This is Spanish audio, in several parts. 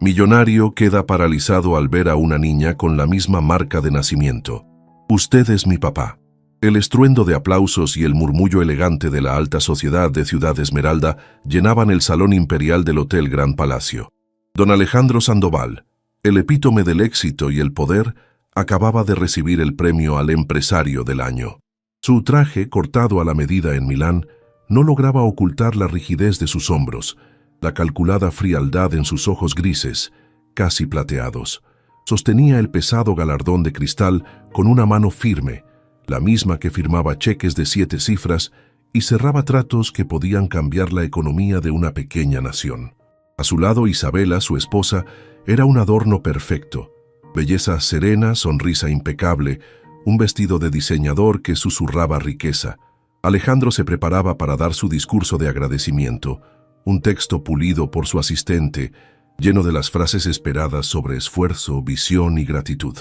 Millonario queda paralizado al ver a una niña con la misma marca de nacimiento. Usted es mi papá. El estruendo de aplausos y el murmullo elegante de la alta sociedad de Ciudad Esmeralda llenaban el salón imperial del Hotel Gran Palacio. Don Alejandro Sandoval, el epítome del éxito y el poder, acababa de recibir el premio al empresario del año. Su traje, cortado a la medida en Milán, no lograba ocultar la rigidez de sus hombros, la calculada frialdad en sus ojos grises, casi plateados. Sostenía el pesado galardón de cristal con una mano firme, la misma que firmaba cheques de 7 cifras y cerraba tratos que podían cambiar la economía de una pequeña nación. A su lado, Isabela, su esposa, era un adorno perfecto. Belleza serena, sonrisa impecable, un vestido de diseñador que susurraba riqueza. Alejandro se preparaba para dar su discurso de agradecimiento, un texto pulido por su asistente, lleno de las frases esperadas sobre esfuerzo, visión y gratitud.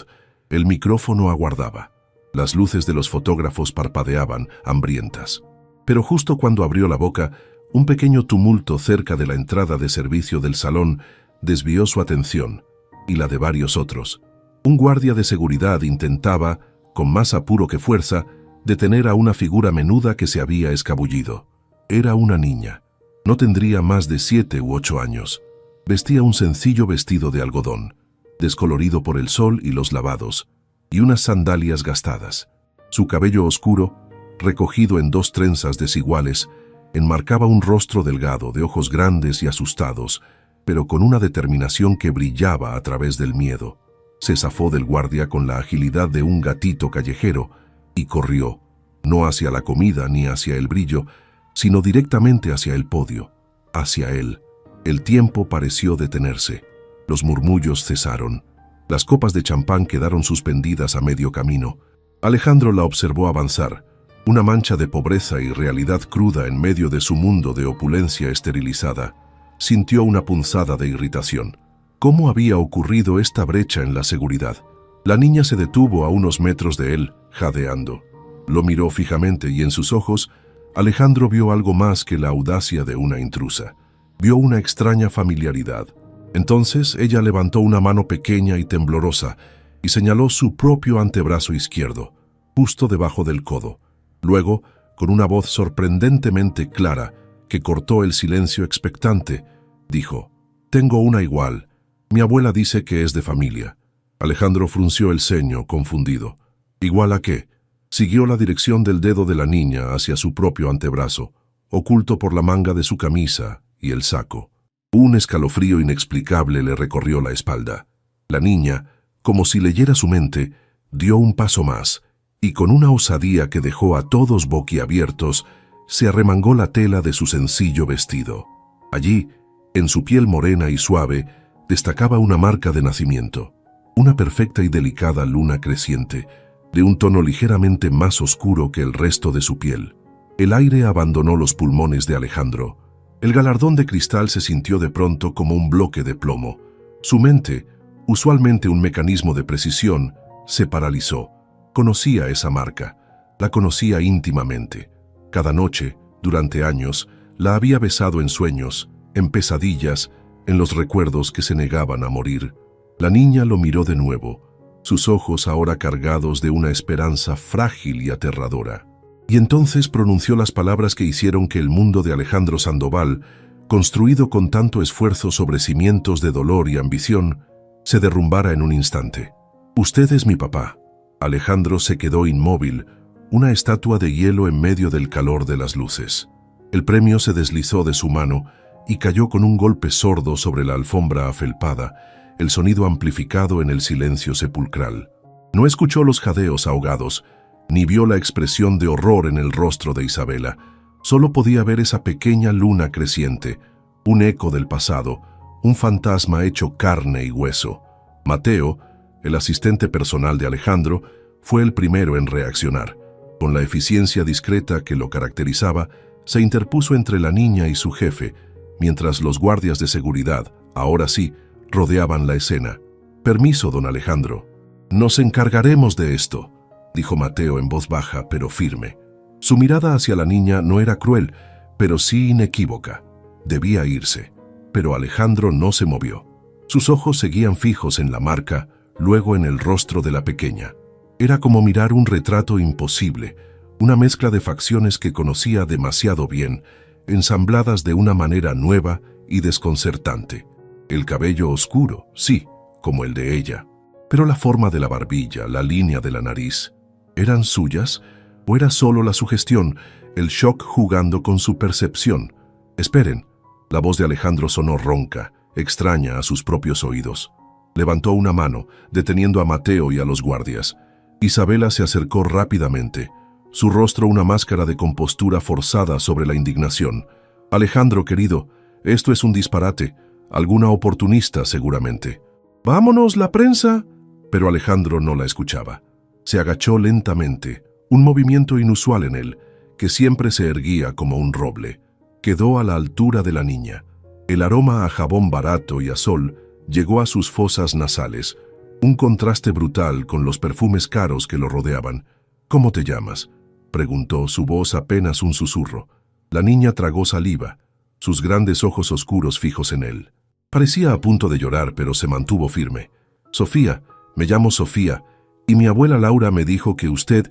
El micrófono aguardaba. Las luces de los fotógrafos parpadeaban, hambrientas. Pero justo cuando abrió la boca, un pequeño tumulto cerca de la entrada de servicio del salón desvió su atención, y la de varios otros. Un guardia de seguridad intentaba, con más apuro que fuerza, detener a una figura menuda que se había escabullido. Era una niña. No tendría más de 7 u 8 años. Vestía un sencillo vestido de algodón, descolorido por el sol y los lavados, y unas sandalias gastadas. Su cabello oscuro, recogido en 2 trenzas desiguales, enmarcaba un rostro delgado, de ojos grandes y asustados, pero con una determinación que brillaba a través del miedo. Se zafó del guardia con la agilidad de un gatito callejero y corrió, no hacia la comida ni hacia el brillo, sino directamente hacia el podio, hacia él. El tiempo pareció detenerse. Los murmullos cesaron. Las copas de champán quedaron suspendidas a medio camino. Alejandro la observó avanzar, una mancha de pobreza y realidad cruda en medio de su mundo de opulencia esterilizada. Sintió una punzada de irritación. ¿Cómo había ocurrido esta brecha en la seguridad? La niña se detuvo a unos metros de él, jadeando. Lo miró fijamente y en sus ojos, Alejandro vio algo más que la audacia de una intrusa. Vio una extraña familiaridad. Entonces ella levantó una mano pequeña y temblorosa y señaló su propio antebrazo izquierdo, justo debajo del codo. Luego, con una voz sorprendentemente clara que cortó el silencio expectante, dijo: «Tengo una igual. Mi abuela dice que es de familia». Alejandro frunció el ceño, confundido. ¿Igual a qué? Siguió la dirección del dedo de la niña hacia su propio antebrazo, oculto por la manga de su camisa y el saco. Un escalofrío inexplicable le recorrió la espalda. La niña, como si leyera su mente, dio un paso más, y con una osadía que dejó a todos boquiabiertos, se arremangó la tela de su sencillo vestido. Allí, en su piel morena y suave, destacaba una marca de nacimiento, una perfecta y delicada luna creciente, de un tono ligeramente más oscuro que el resto de su piel. El aire abandonó los pulmones de Alejandro. El galardón de cristal se sintió de pronto como un bloque de plomo. Su mente, usualmente un mecanismo de precisión, se paralizó. Conocía esa marca, la conocía íntimamente. Cada noche, durante años, la había besado en sueños, en pesadillas, en los recuerdos que se negaban a morir. La niña lo miró de nuevo, sus ojos ahora cargados de una esperanza frágil y aterradora. Y entonces pronunció las palabras que hicieron que el mundo de Alejandro Sandoval, construido con tanto esfuerzo sobre cimientos de dolor y ambición, se derrumbara en un instante. «Usted es mi papá». Alejandro se quedó inmóvil, una estatua de hielo en medio del calor de las luces. El premio se deslizó de su mano y cayó con un golpe sordo sobre la alfombra afelpada, el sonido amplificado en el silencio sepulcral. No escuchó los jadeos ahogados, ni vio la expresión de horror en el rostro de Isabela. Solo podía ver esa pequeña luna creciente, un eco del pasado, un fantasma hecho carne y hueso. Mateo, el asistente personal de Alejandro, fue el primero en reaccionar. Con la eficiencia discreta que lo caracterizaba, se interpuso entre la niña y su jefe, mientras los guardias de seguridad, ahora sí, rodeaban la escena. «Permiso, don Alejandro». «Nos encargaremos de esto», dijo Mateo en voz baja pero firme. Su mirada hacia la niña no era cruel, pero sí inequívoca. Debía irse, pero Alejandro no se movió. Sus ojos seguían fijos en la marca, luego en el rostro de la pequeña. Era como mirar un retrato imposible, una mezcla de facciones que conocía demasiado bien, ensambladas de una manera nueva y desconcertante. El cabello oscuro, sí, como el de ella, pero la forma de la barbilla, la línea de la nariz, ¿eran suyas o era solo la sugestión, el shock jugando con su percepción? Esperen, la voz de Alejandro sonó ronca, extraña a sus propios oídos. Levantó una mano, deteniendo a Mateo y a los guardias. Isabela se acercó rápidamente, su rostro una máscara de compostura forzada sobre la indignación. Alejandro, querido, esto es un disparate, alguna oportunista seguramente. ¡Vámonos, la prensa! Pero Alejandro no la escuchaba. Se agachó lentamente, un movimiento inusual en él, que siempre se erguía como un roble. Quedó a la altura de la niña. El aroma a jabón barato y a sol llegó a sus fosas nasales, un contraste brutal con los perfumes caros que lo rodeaban. «¿Cómo te llamas?», preguntó, su voz apenas un susurro. La niña tragó saliva, sus grandes ojos oscuros fijos en él. Parecía a punto de llorar, pero se mantuvo firme. «Sofía, me llamo Sofía, y mi abuela Laura me dijo que usted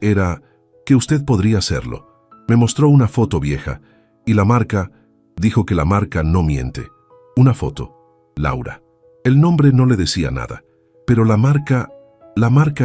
podría serlo. Me mostró una foto vieja, y la marca, dijo que la marca no miente. Una foto, Laura». El nombre no le decía nada, pero la marca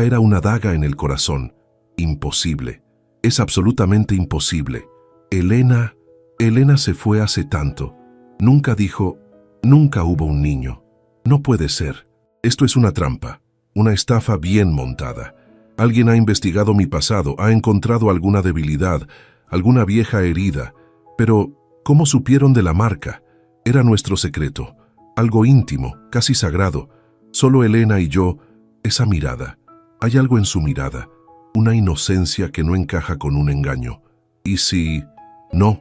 era una daga en el corazón. Imposible. Es absolutamente imposible. Elena se fue hace tanto. Nunca dijo, nunca hubo un niño. No puede ser. Esto es una trampa, una estafa bien montada. Alguien ha investigado mi pasado, ha encontrado alguna debilidad, alguna vieja herida. Pero, ¿cómo supieron de la marca? Era nuestro secreto, algo íntimo, casi sagrado. Solo Elena y yo, esa mirada. Hay algo en su mirada, una inocencia que no encaja con un engaño. ¿Y si? No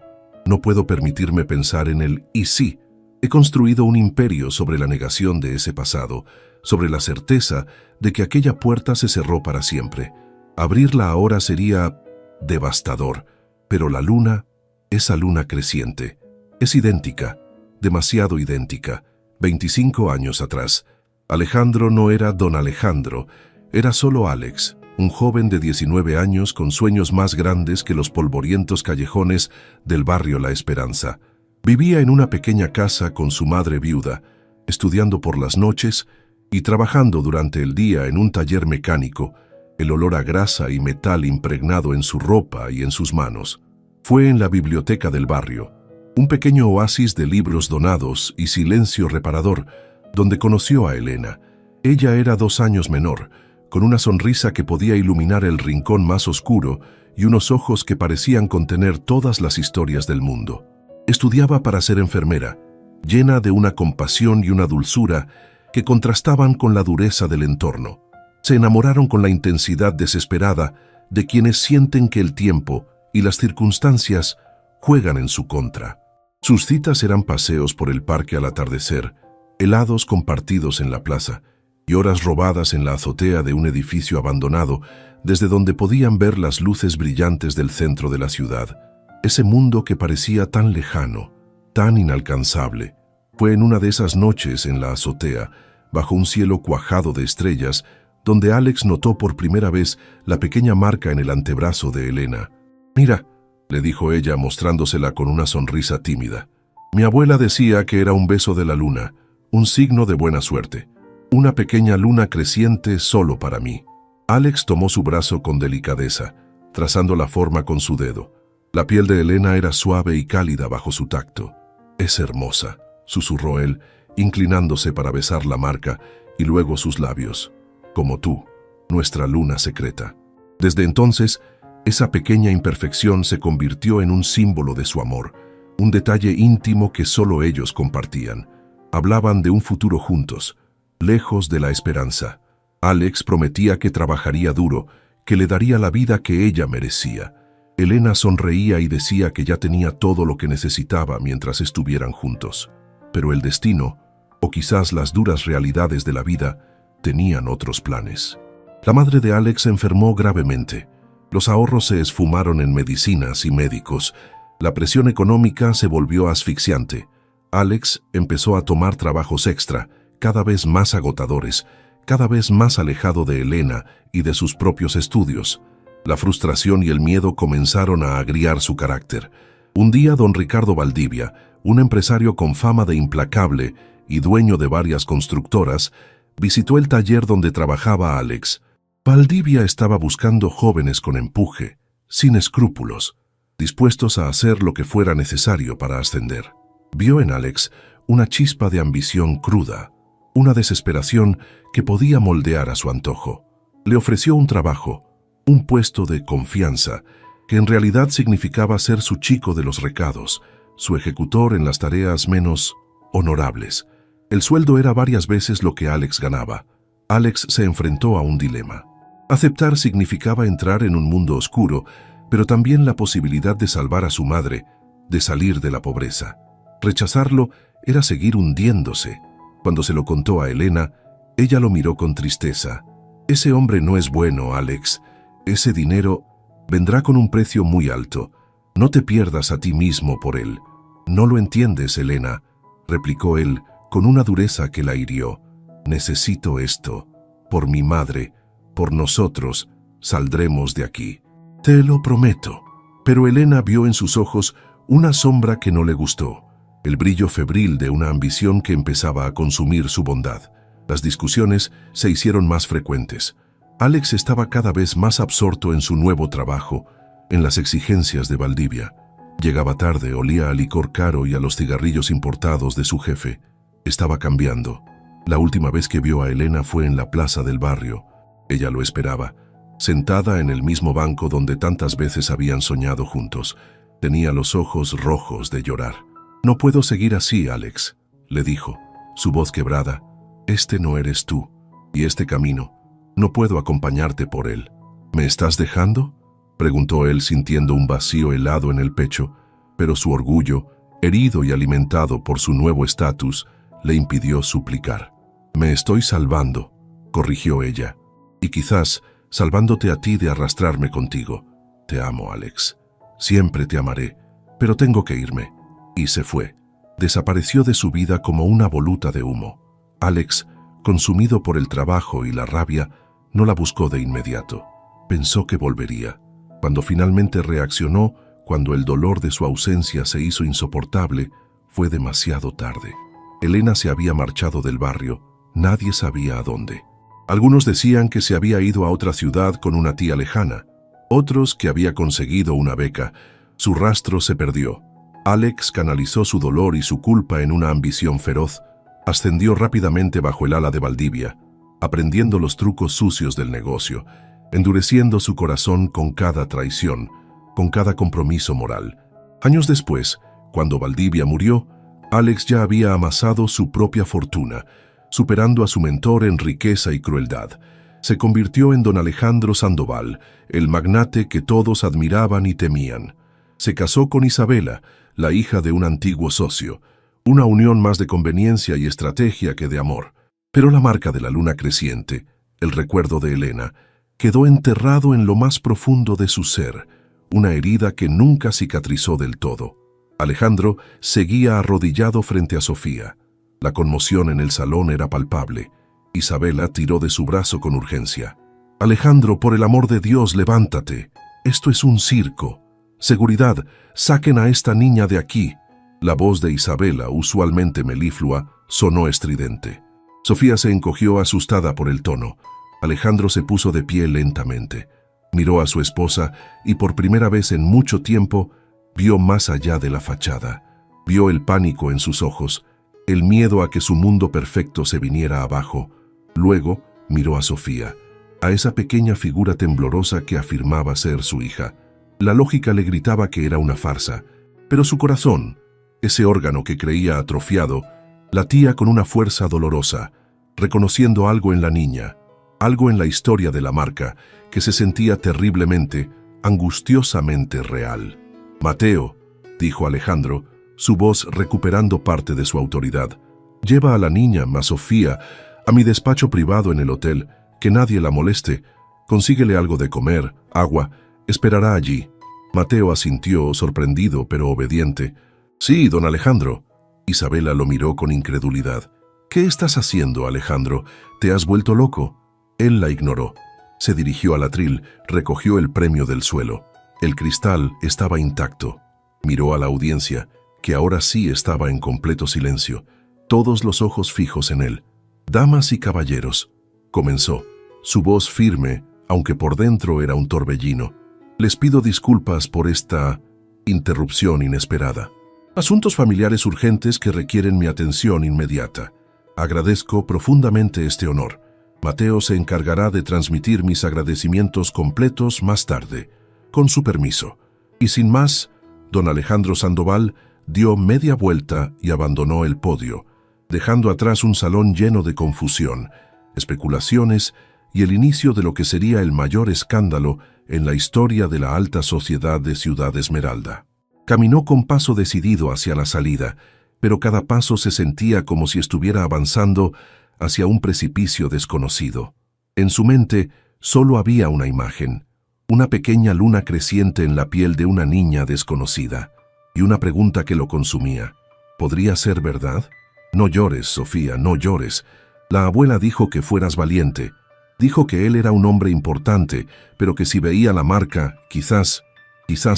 puedo permitirme pensar en el «y sí». He construido un imperio sobre la negación de ese pasado, sobre la certeza de que aquella puerta se cerró para siempre. Abrirla ahora sería devastador, pero la luna, esa luna creciente, es idéntica, demasiado idéntica. 25 años atrás, Alejandro no era don Alejandro, era solo Alex, un joven de 19 años con sueños más grandes que los polvorientos callejones del barrio La Esperanza. Vivía en una pequeña casa con su madre viuda, estudiando por las noches y trabajando durante el día en un taller mecánico, el olor a grasa y metal impregnado en su ropa y en sus manos. Fue en la biblioteca del barrio, un pequeño oasis de libros donados y silencio reparador, donde conoció a Elena. Ella era 2 años menor, con una sonrisa que podía iluminar el rincón más oscuro y unos ojos que parecían contener todas las historias del mundo. Estudiaba para ser enfermera, llena de una compasión y una dulzura que contrastaban con la dureza del entorno. Se enamoraron con la intensidad desesperada de quienes sienten que el tiempo y las circunstancias juegan en su contra. Sus citas eran paseos por el parque al atardecer, helados compartidos en la plaza y horas robadas en la azotea de un edificio abandonado desde donde podían ver las luces brillantes del centro de la ciudad. Ese mundo que parecía tan lejano, tan inalcanzable. Fue en una de esas noches en la azotea, bajo un cielo cuajado de estrellas, donde Alex notó por primera vez la pequeña marca en el antebrazo de Elena. «Mira», le dijo ella mostrándosela con una sonrisa tímida. «Mi abuela decía que era un beso de la luna, un signo de buena suerte. Una pequeña luna creciente solo para mí». Alex tomó su brazo con delicadeza, trazando la forma con su dedo. La piel de Elena era suave y cálida bajo su tacto. «Es hermosa», susurró él, inclinándose para besar la marca y luego sus labios. «Como tú, nuestra luna secreta». Desde entonces, esa pequeña imperfección se convirtió en un símbolo de su amor, un detalle íntimo que solo ellos compartían. Hablaban de un futuro juntos, lejos de la esperanza. Alex prometía que trabajaría duro, que le daría la vida que ella merecía. Elena sonreía y decía que ya tenía todo lo que necesitaba mientras estuvieran juntos. Pero el destino, o quizás las duras realidades de la vida, tenían otros planes. La madre de Alex enfermó gravemente. Los ahorros se esfumaron en medicinas y médicos. La presión económica se volvió asfixiante. Alex empezó a tomar trabajos extra, cada vez más agotadores, cada vez más alejado de Elena y de sus propios estudios. La frustración y el miedo comenzaron a agriar su carácter. Un día, don Ricardo Valdivia, un empresario con fama de implacable y dueño de varias constructoras, visitó el taller donde trabajaba Alex. Valdivia estaba buscando jóvenes con empuje, sin escrúpulos, dispuestos a hacer lo que fuera necesario para ascender. Vio en Alex una chispa de ambición cruda, una desesperación que podía moldear a su antojo. Le ofreció un trabajo, un puesto de confianza, que en realidad significaba ser su chico de los recados, su ejecutor en las tareas menos honorables. El sueldo era varias veces lo que Alex ganaba. Alex se enfrentó a un dilema. Aceptar significaba entrar en un mundo oscuro, pero también la posibilidad de salvar a su madre, de salir de la pobreza. Rechazarlo era seguir hundiéndose. Cuando se lo contó a Elena, ella lo miró con tristeza. Ese hombre no es bueno, Alex. Ese dinero vendrá con un precio muy alto. No te pierdas a ti mismo por él. No lo entiendes, Elena, replicó él con una dureza que la hirió. Necesito esto. Por mi madre, por nosotros, saldremos de aquí. Te lo prometo. Pero Elena vio en sus ojos una sombra que no le gustó, el brillo febril de una ambición que empezaba a consumir su bondad. Las discusiones se hicieron más frecuentes. Alex estaba cada vez más absorto en su nuevo trabajo, en las exigencias de Valdivia. Llegaba tarde, olía a licor caro y a los cigarrillos importados de su jefe. Estaba cambiando. La última vez que vio a Elena fue en la plaza del barrio. Ella lo esperaba, sentada en el mismo banco donde tantas veces habían soñado juntos. Tenía los ojos rojos de llorar. «No puedo seguir así, Alex», le dijo, su voz quebrada. «Este no eres tú, y este camino, no puedo acompañarte por él». «¿Me estás dejando?», preguntó él sintiendo un vacío helado en el pecho, pero su orgullo, herido y alimentado por su nuevo estatus, le impidió suplicar. «Me estoy salvando», corrigió ella, «y quizás salvándote a ti de arrastrarme contigo. Te amo, Alex. Siempre te amaré, pero tengo que irme». Y se fue. Desapareció de su vida como una voluta de humo. Alex, consumido por el trabajo y la rabia, no la buscó de inmediato. Pensó que volvería. Cuando finalmente reaccionó, cuando el dolor de su ausencia se hizo insoportable, fue demasiado tarde. Elena se había marchado del barrio. Nadie sabía a dónde. Algunos decían que se había ido a otra ciudad con una tía lejana. Otros que había conseguido una beca. Su rastro se perdió. Alex canalizó su dolor y su culpa en una ambición feroz. Ascendió rápidamente bajo el ala de Valdivia, aprendiendo los trucos sucios del negocio, endureciendo su corazón con cada traición, con cada compromiso moral. Años después, cuando Valdivia murió, Alex ya había amasado su propia fortuna, superando a su mentor en riqueza y crueldad. Se convirtió en don Alejandro Sandoval, el magnate que todos admiraban y temían. Se casó con Isabela, la hija de un antiguo socio, una unión más de conveniencia y estrategia que de amor. Pero la marca de la luna creciente, el recuerdo de Elena, quedó enterrado en lo más profundo de su ser, una herida que nunca cicatrizó del todo. Alejandro seguía arrodillado frente a Sofía. La conmoción en el salón era palpable. Isabela tiró de su brazo con urgencia. «Alejandro, por el amor de Dios, levántate. Esto es un circo. Seguridad, saquen a esta niña de aquí». La voz de Isabela, usualmente meliflua, sonó estridente. Sofía se encogió asustada por el tono. Alejandro se puso de pie lentamente. Miró a su esposa y por primera vez en mucho tiempo vio más allá de la fachada. Vio el pánico en sus ojos, el miedo a que su mundo perfecto se viniera abajo. Luego miró a Sofía, a esa pequeña figura temblorosa que afirmaba ser su hija. La lógica le gritaba que era una farsa, pero su corazón, ese órgano que creía atrofiado, latía con una fuerza dolorosa, reconociendo algo en la niña, algo en la historia de la marca que se sentía terriblemente, angustiosamente real. «Mateo», dijo Alejandro, su voz recuperando parte de su autoridad, «lleva a la niña, a Sofía, a mi despacho privado en el hotel, que nadie la moleste. Consíguele algo de comer, agua. Esperará allí». Mateo asintió, sorprendido pero obediente. «Sí, don Alejandro». Isabela lo miró con incredulidad. «¿Qué estás haciendo, Alejandro? ¿Te has vuelto loco?» Él la ignoró. Se dirigió al atril, recogió el premio del suelo. El cristal estaba intacto. Miró a la audiencia, que ahora sí estaba en completo silencio, todos los ojos fijos en él. «Damas y caballeros», comenzó, su voz firme, aunque por dentro era un torbellino. «Les pido disculpas por esta interrupción inesperada. Asuntos familiares urgentes que requieren mi atención inmediata. Agradezco profundamente este honor. Mateo se encargará de transmitir mis agradecimientos completos más tarde, con su permiso». Y sin más, don Alejandro Sandoval dio media vuelta y abandonó el podio, dejando atrás un salón lleno de confusión, especulaciones y el inicio de lo que sería el mayor escándalo en la historia de la alta sociedad de Ciudad Esmeralda. Caminó con paso decidido hacia la salida, pero cada paso se sentía como si estuviera avanzando hacia un precipicio desconocido. En su mente solo había una imagen, una pequeña luna creciente en la piel de una niña desconocida, y una pregunta que lo consumía. ¿Podría ser verdad? «No llores, Sofía, no llores. La abuela dijo que fueras valiente. Dijo que él era un hombre importante, pero que si veía la marca, quizás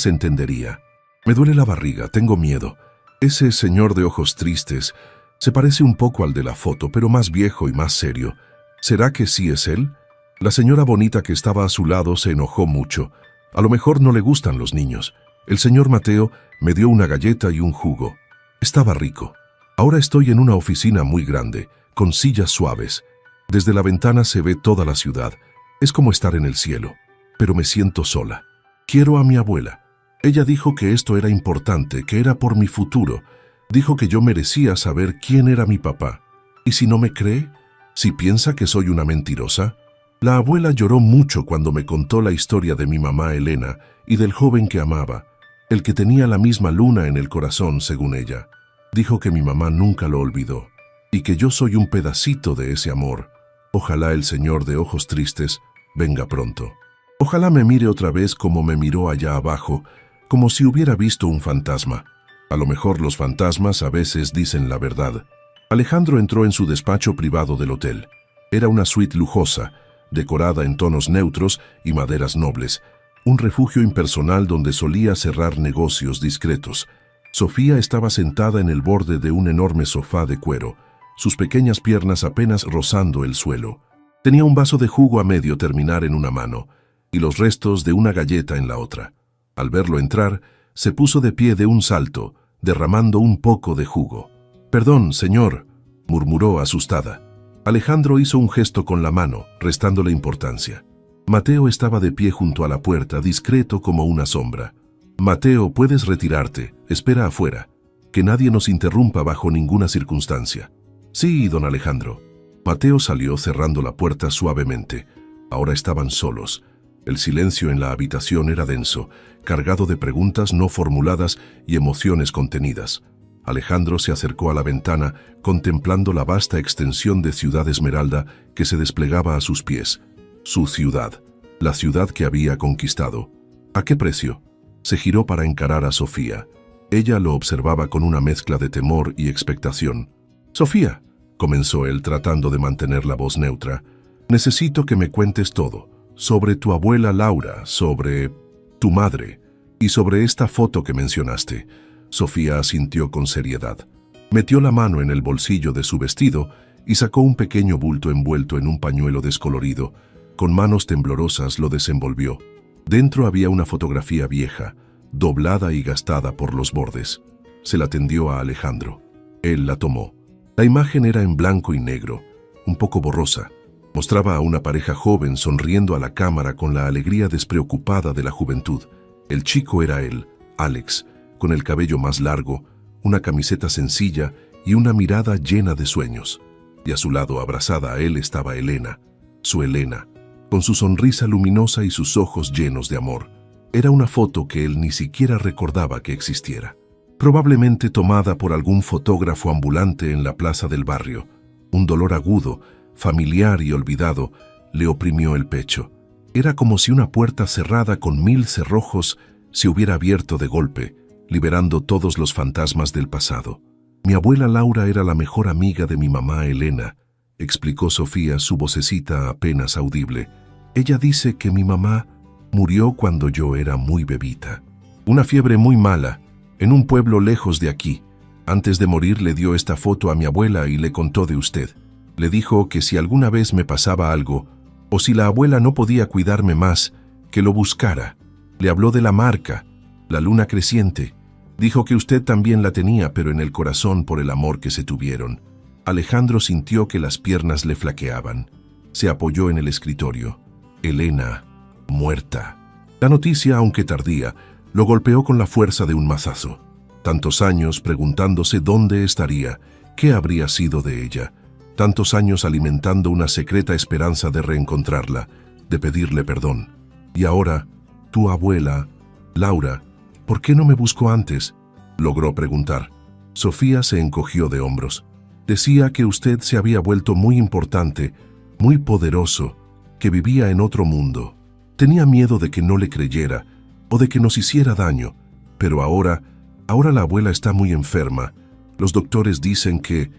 entendería. Me duele la barriga, tengo miedo. Ese señor de ojos tristes se parece un poco al de la foto, pero más viejo y más serio. ¿Será que sí es él?» La señora bonita que estaba a su lado se enojó mucho. A lo mejor no le gustan los niños. El señor Mateo me dio una galleta y un jugo. Estaba rico. Ahora estoy en una oficina muy grande, con sillas suaves. Desde la ventana se ve toda la ciudad. Es como estar en el cielo. Pero me siento sola. Quiero a mi abuela. Ella dijo que esto era importante, que era por mi futuro. Dijo que yo merecía saber quién era mi papá. ¿Y si no me cree? ¿Si piensa que soy una mentirosa? La abuela lloró mucho cuando me contó la historia de mi mamá Elena y del joven que amaba, el que tenía la misma luna en el corazón, según ella. Dijo que mi mamá nunca lo olvidó y que yo soy un pedacito de ese amor. Ojalá el señor de ojos tristes venga pronto. Ojalá me mire otra vez como me miró allá abajo, como si hubiera visto un fantasma. A lo mejor los fantasmas a veces dicen la verdad. Alejandro entró en su despacho privado del hotel. Era una suite lujosa, decorada en tonos neutros y maderas nobles, un refugio impersonal donde solía cerrar negocios discretos. Sofía estaba sentada en el borde de un enorme sofá de cuero, sus pequeñas piernas apenas rozando el suelo. Tenía un vaso de jugo a medio terminar en una mano y los restos de una galleta en la otra. Al verlo entrar, se puso de pie de un salto, derramando un poco de jugo. «Perdón, señor», murmuró asustada. Alejandro hizo un gesto con la mano, restándole importancia. Mateo estaba de pie junto a la puerta, discreto como una sombra. «Mateo, puedes retirarte. Espera afuera. Que nadie nos interrumpa bajo ninguna circunstancia». «Sí, don Alejandro». Mateo salió cerrando la puerta suavemente. Ahora estaban solos. El silencio en la habitación era denso, cargado de preguntas no formuladas y emociones contenidas. Alejandro se acercó a la ventana, contemplando la vasta extensión de Ciudad Esmeralda que se desplegaba a sus pies. Su ciudad, la ciudad que había conquistado. ¿A qué precio? Se giró para encarar a Sofía. Ella lo observaba con una mezcla de temor y expectación. «Sofía», comenzó él tratando de mantener la voz neutra, «necesito que me cuentes todo, sobre tu abuela Laura, sobre tu madre y sobre esta foto que mencionaste». Sofía asintió con seriedad. Metió la mano en el bolsillo de su vestido y sacó un pequeño bulto envuelto en un pañuelo descolorido. Con manos temblorosas lo desenvolvió. Dentro había una fotografía vieja, doblada y gastada por los bordes. Se la tendió a Alejandro. Él la tomó. La imagen era en blanco y negro, un poco borrosa. Mostraba a una pareja joven sonriendo a la cámara con la alegría despreocupada de la juventud. El chico era él, Alex, con el cabello más largo, una camiseta sencilla y una mirada llena de sueños. Y a su lado, abrazada a él, estaba Elena, su Elena, con su sonrisa luminosa y sus ojos llenos de amor. Era una foto que él ni siquiera recordaba que existiera. Probablemente tomada por algún fotógrafo ambulante en la plaza del barrio. Un dolor agudo, familiar y olvidado, le oprimió el pecho. Era como si una puerta cerrada con 1000 cerrojos se hubiera abierto de golpe, liberando todos los fantasmas del pasado. Mi abuela Laura era la mejor amiga de mi mamá Elena, explicó Sofía, su vocecita apenas audible. Ella dice que mi mamá murió cuando yo era muy bebita. Una fiebre muy mala, en un pueblo lejos de aquí. Antes de morir le dio esta foto a mi abuela y le contó de usted. Le dijo que si alguna vez me pasaba algo, o si la abuela no podía cuidarme más, que lo buscara. Le habló de la marca, la luna creciente. Dijo que usted también la tenía, pero en el corazón por el amor que se tuvieron. Alejandro sintió que las piernas le flaqueaban. Se apoyó en el escritorio. Elena, muerta. La noticia, aunque tardía, lo golpeó con la fuerza de un mazazo. Tantos años preguntándose dónde estaría, qué habría sido de ella. Tantos años alimentando una secreta esperanza de reencontrarla, de pedirle perdón. Y ahora, tu abuela, Laura, ¿por qué no me buscó antes?, logró preguntar. Sofía se encogió de hombros. Decía que usted se había vuelto muy importante, muy poderoso, que vivía en otro mundo. Tenía miedo de que no le creyera o de que nos hiciera daño, pero ahora la abuela está muy enferma. Los doctores dicen que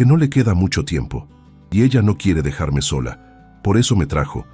no le queda mucho tiempo y ella no quiere dejarme sola. Por eso me trajo.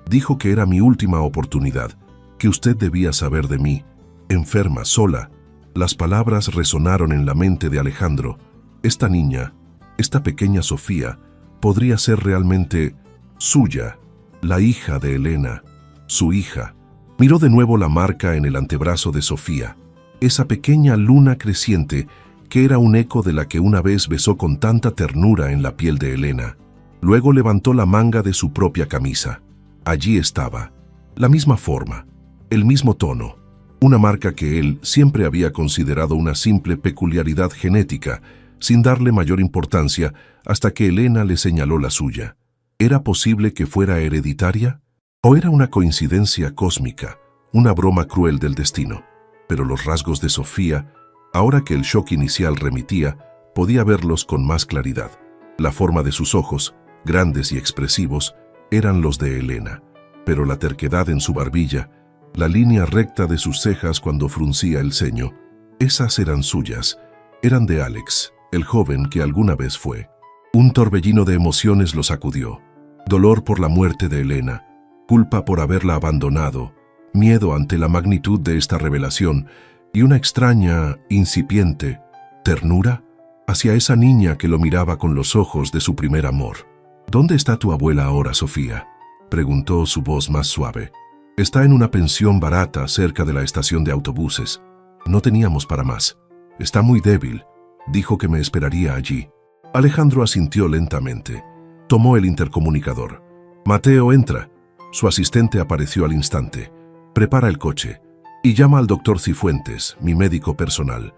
Dijo que era mi última oportunidad, que usted debía saber de mí. Enferma, sola. Las palabras resonaron en la mente de Alejandro. Esta niña, esta pequeña Sofía, podría ser realmente suya, la hija de Elena, su hija. Miró de nuevo la marca en el antebrazo de Sofía, esa pequeña luna creciente que era un eco de la que una vez besó con tanta ternura en la piel de Elena. Luego levantó la manga de su propia camisa. Allí estaba, la misma forma, el mismo tono, una marca que él siempre había considerado una simple peculiaridad genética, sin darle mayor importancia hasta que Elena le señaló la suya. ¿Era posible que fuera hereditaria? ¿O era una coincidencia cósmica, una broma cruel del destino? Pero los rasgos de Sofía, ahora que el shock inicial remitía, podía verlos con más claridad. La forma de sus ojos, grandes y expresivos, eran los de Elena, pero la terquedad en su barbilla, la línea recta de sus cejas cuando fruncía el ceño, esas eran suyas, eran de Alex, el joven que alguna vez fue. Un torbellino de emociones lo sacudió. Dolor por la muerte de Elena, culpa por haberla abandonado, miedo ante la magnitud de esta revelación y una extraña, incipiente, ternura hacia esa niña que lo miraba con los ojos de su primer amor. ¿Dónde está tu abuela ahora, Sofía?, preguntó su voz más suave. Está en una pensión barata cerca de la estación de autobuses. No teníamos para más. Está muy débil. Dijo que me esperaría allí. Alejandro asintió lentamente. Tomó el intercomunicador. Mateo, entra. Su asistente apareció al instante. Prepara el coche y llama al doctor Cifuentes, mi médico personal.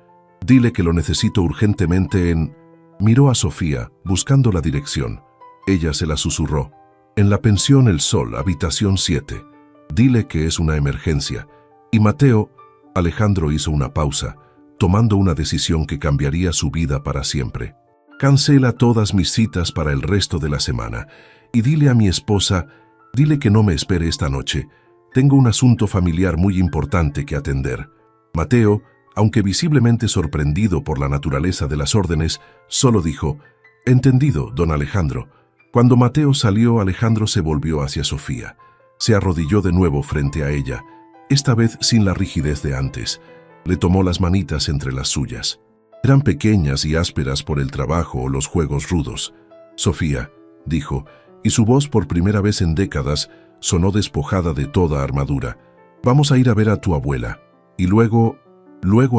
Dile que lo necesito urgentemente en... Miró a Sofía, buscando la dirección. Ella se la susurró. En la pensión El Sol, habitación 7. Dile que es una emergencia. Y Mateo... Alejandro hizo una pausa, tomando una decisión que cambiaría su vida para siempre. Cancela todas mis citas para el resto de la semana y dile a mi esposa, dile que no me espere esta noche. Tengo un asunto familiar muy importante que atender. Mateo, aunque visiblemente sorprendido por la naturaleza de las órdenes, solo dijo, «Entendido, don Alejandro». Cuando Mateo salió, Alejandro se volvió hacia Sofía. Se arrodilló de nuevo frente a ella, esta vez sin la rigidez de antes. Le tomó las manitas entre las suyas. Eran pequeñas y ásperas por el trabajo o los juegos rudos. «Sofía», dijo, y su voz por primera vez en décadas sonó despojada de toda armadura. «Vamos a ir a ver a tu abuela. Y luego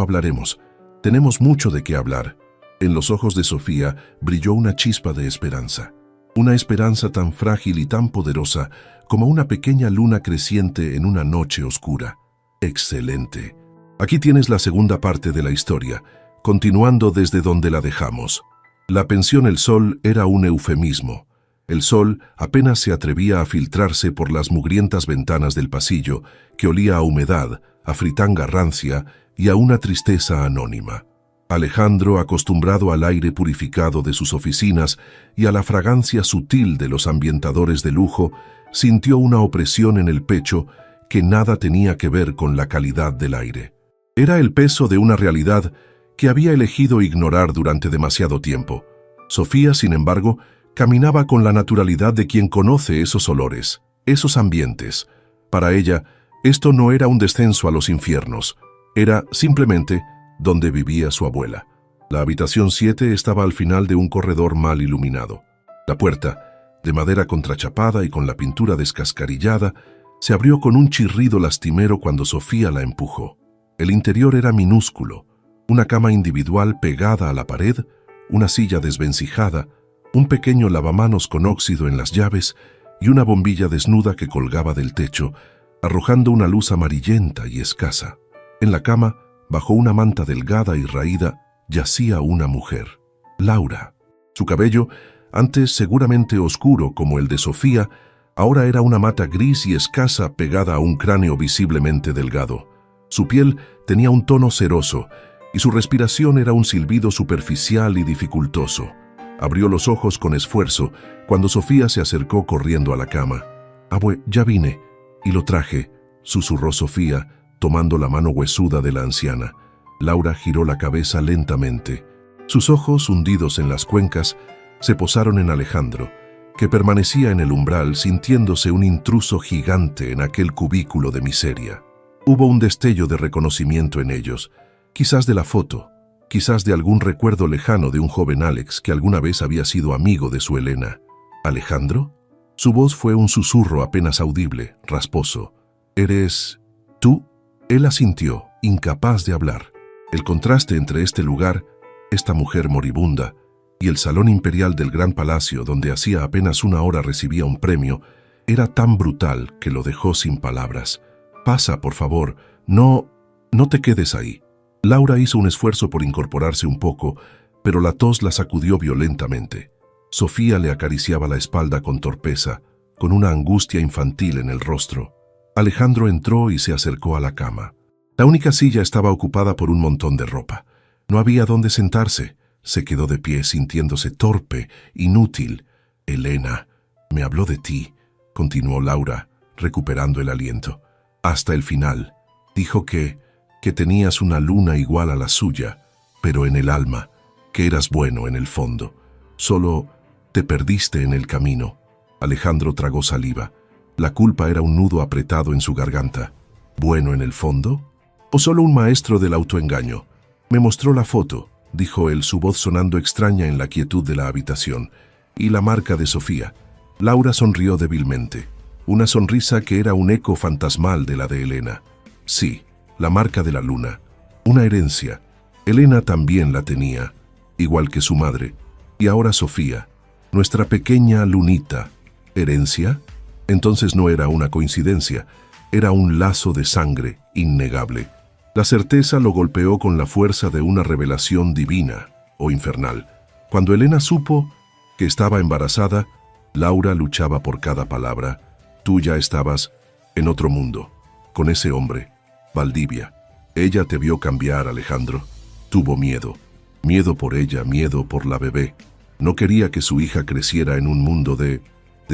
hablaremos. Tenemos mucho de qué hablar». En los ojos de Sofía brilló una chispa de esperanza. Una esperanza tan frágil y tan poderosa como una pequeña luna creciente en una noche oscura. «Excelente. Aquí tienes la segunda parte de la historia, continuando desde donde la dejamos». La pensión El Sol era un eufemismo. El sol apenas se atrevía a filtrarse por las mugrientas ventanas del pasillo, que olía a humedad, a fritanga rancia y a una tristeza anónima. Alejandro, acostumbrado al aire purificado de sus oficinas y a la fragancia sutil de los ambientadores de lujo, sintió una opresión en el pecho que nada tenía que ver con la calidad del aire. Era el peso de una realidad que había elegido ignorar durante demasiado tiempo. Sofía, sin embargo, caminaba con la naturalidad de quien conoce esos olores, esos ambientes. Para ella, esto no era un descenso a los infiernos, era simplemente donde vivía su abuela. La habitación 7 estaba al final de un corredor mal iluminado. La puerta, de madera contrachapada y con la pintura descascarillada, se abrió con un chirrido lastimero cuando Sofía la empujó. El interior era minúsculo, una cama individual pegada a la pared, una silla desvencijada, un pequeño lavamanos con óxido en las llaves y una bombilla desnuda que colgaba del techo, arrojando una luz amarillenta y escasa. En la cama, bajo una manta delgada y raída, yacía una mujer, Laura. Su cabello, antes seguramente oscuro como el de Sofía, ahora era una mata gris y escasa pegada a un cráneo visiblemente delgado. Su piel tenía un tono ceroso y su respiración era un silbido superficial y dificultoso. Abrió los ojos con esfuerzo cuando Sofía se acercó corriendo a la cama. «Abue, ya vine, y lo traje», susurró Sofía, tomando la mano huesuda de la anciana. Laura giró la cabeza lentamente. Sus ojos, hundidos en las cuencas, se posaron en Alejandro, que permanecía en el umbral sintiéndose un intruso gigante en aquel cubículo de miseria. Hubo un destello de reconocimiento en ellos, quizás de la foto, quizás de algún recuerdo lejano de un joven Alex que alguna vez había sido amigo de su Elena. ¿Alejandro? Su voz fue un susurro apenas audible, rasposo. ¿Eres tú? Él asintió, incapaz de hablar. El contraste entre este lugar, esta mujer moribunda, y el salón imperial del gran palacio donde hacía apenas una hora recibía un premio, era tan brutal que lo dejó sin palabras. «Pasa, por favor, no te quedes ahí». Laura hizo un esfuerzo por incorporarse un poco, pero la tos la sacudió violentamente. Sofía le acariciaba la espalda con torpeza, con una angustia infantil en el rostro. Alejandro entró y se acercó a la cama. La única silla estaba ocupada por un montón de ropa. No había dónde sentarse. Se quedó de pie sintiéndose torpe, inútil. «Elena, me habló de ti», continuó Laura, recuperando el aliento. «Hasta el final. Dijo que tenías una luna igual a la suya, pero en el alma, que eras bueno en el fondo. Solo te perdiste en el camino». Alejandro tragó saliva. La culpa era un nudo apretado en su garganta. ¿Bueno en el fondo? ¿O solo un maestro del autoengaño? «Me mostró la foto», dijo él, su voz sonando extraña en la quietud de la habitación, «y la marca de Sofía». Laura sonrió débilmente, una sonrisa que era un eco fantasmal de la de Elena. Sí, la marca de la luna, una herencia. Elena también la tenía, igual que su madre. Y ahora Sofía, nuestra pequeña lunita. ¿Herencia? Entonces no era una coincidencia, era un lazo de sangre innegable. La certeza lo golpeó con la fuerza de una revelación divina o infernal. Cuando Elena supo que estaba embarazada, Laura luchaba por cada palabra. Tú ya estabas en otro mundo, con ese hombre, Valdivia. Ella te vio cambiar, Alejandro. Tuvo miedo. Miedo por ella, miedo por la bebé. No quería que su hija creciera en un mundo de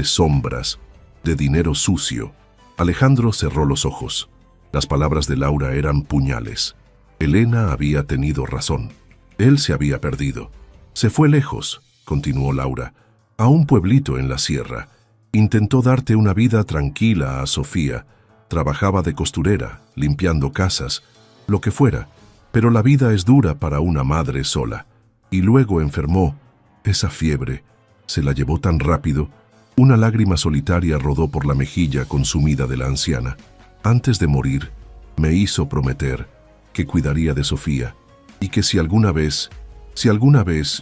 sombras, de dinero sucio. Alejandro cerró los ojos. Las palabras de Laura eran puñales. Elena había tenido razón. Él se había perdido. Se fue lejos, continuó Laura, a un pueblito en la sierra. Intentó darte una vida tranquila a Sofía. Trabajaba de costurera, limpiando casas, lo que fuera. Pero la vida es dura para una madre sola. Y luego enfermó. Esa fiebre se la llevó tan rápido. Una lágrima solitaria rodó por la mejilla consumida de la anciana. Antes de morir, me hizo prometer que cuidaría de Sofía y que si alguna vez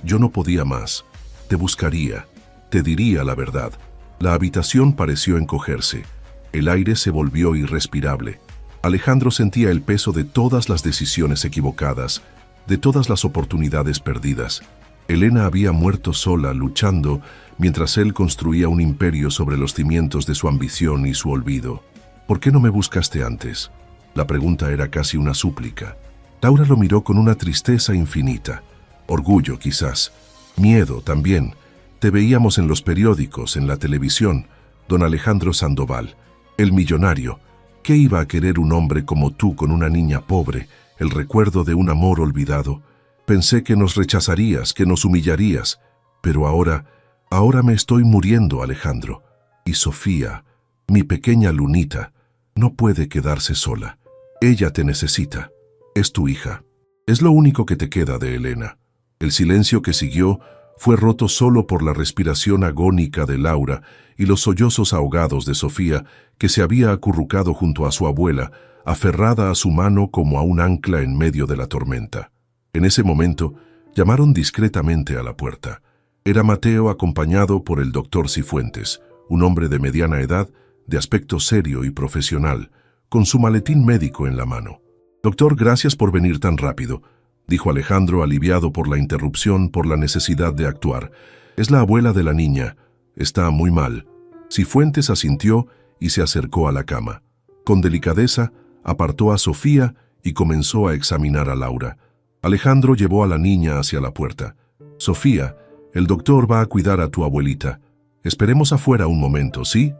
yo no podía más, te buscaría, te diría la verdad. La habitación pareció encogerse. El aire se volvió irrespirable. Alejandro sentía el peso de todas las decisiones equivocadas, de todas las oportunidades perdidas. Elena había muerto sola, luchando, mientras él construía un imperio sobre los cimientos de su ambición y su olvido. «¿Por qué no me buscaste antes?». La pregunta era casi una súplica. Laura lo miró con una tristeza infinita. Orgullo, quizás. Miedo, también. Te veíamos en los periódicos, en la televisión. Don Alejandro Sandoval, el millonario. ¿Qué iba a querer un hombre como tú con una niña pobre, el recuerdo de un amor olvidado? Pensé que nos rechazarías, que nos humillarías, pero ahora me estoy muriendo, Alejandro. Y Sofía, mi pequeña lunita, no puede quedarse sola. Ella te necesita. Es tu hija. Es lo único que te queda de Elena. El silencio que siguió fue roto solo por la respiración agónica de Laura y los sollozos ahogados de Sofía, que se había acurrucado junto a su abuela, aferrada a su mano como a un ancla en medio de la tormenta. En ese momento, llamaron discretamente a la puerta. Era Mateo, acompañado por el doctor Cifuentes, un hombre de mediana edad, de aspecto serio y profesional, con su maletín médico en la mano. «Doctor, gracias por venir tan rápido», dijo Alejandro, aliviado por la interrupción, por la necesidad de actuar. «Es la abuela de la niña. Está muy mal». Cifuentes asintió y se acercó a la cama. Con delicadeza, apartó a Sofía y comenzó a examinar a Laura. Alejandro llevó a la niña hacia la puerta. «Sofía, el doctor va a cuidar a tu abuelita. Esperemos afuera un momento, ¿sí?»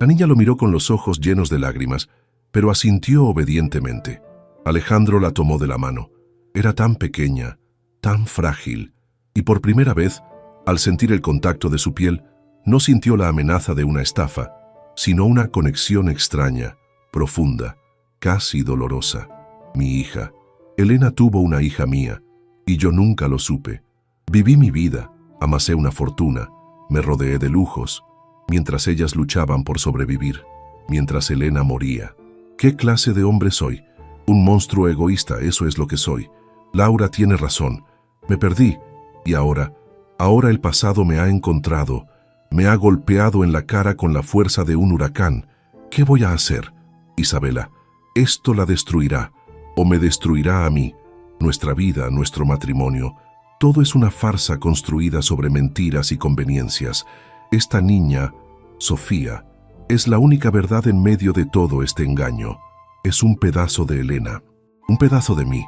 La niña lo miró con los ojos llenos de lágrimas, pero asintió obedientemente. Alejandro la tomó de la mano. Era tan pequeña, tan frágil, y por primera vez, al sentir el contacto de su piel, no sintió la amenaza de una estafa, sino una conexión extraña, profunda, casi dolorosa. Mi hija. Elena tuvo una hija mía, y yo nunca lo supe. Viví mi vida, amasé una fortuna, me rodeé de lujos, mientras ellas luchaban por sobrevivir, mientras Elena moría. ¿Qué clase de hombre soy? Un monstruo egoísta, eso es lo que soy. Laura tiene razón. Me perdí, y ahora el pasado me ha encontrado, me ha golpeado en la cara con la fuerza de un huracán. ¿Qué voy a hacer? Isabela, esto la destruirá, o me destruirá a mí. Nuestra vida, nuestro matrimonio, todo es una farsa construida sobre mentiras y conveniencias. Esta niña, Sofía, es la única verdad en medio de todo este engaño. Es un pedazo de Elena, un pedazo de mí,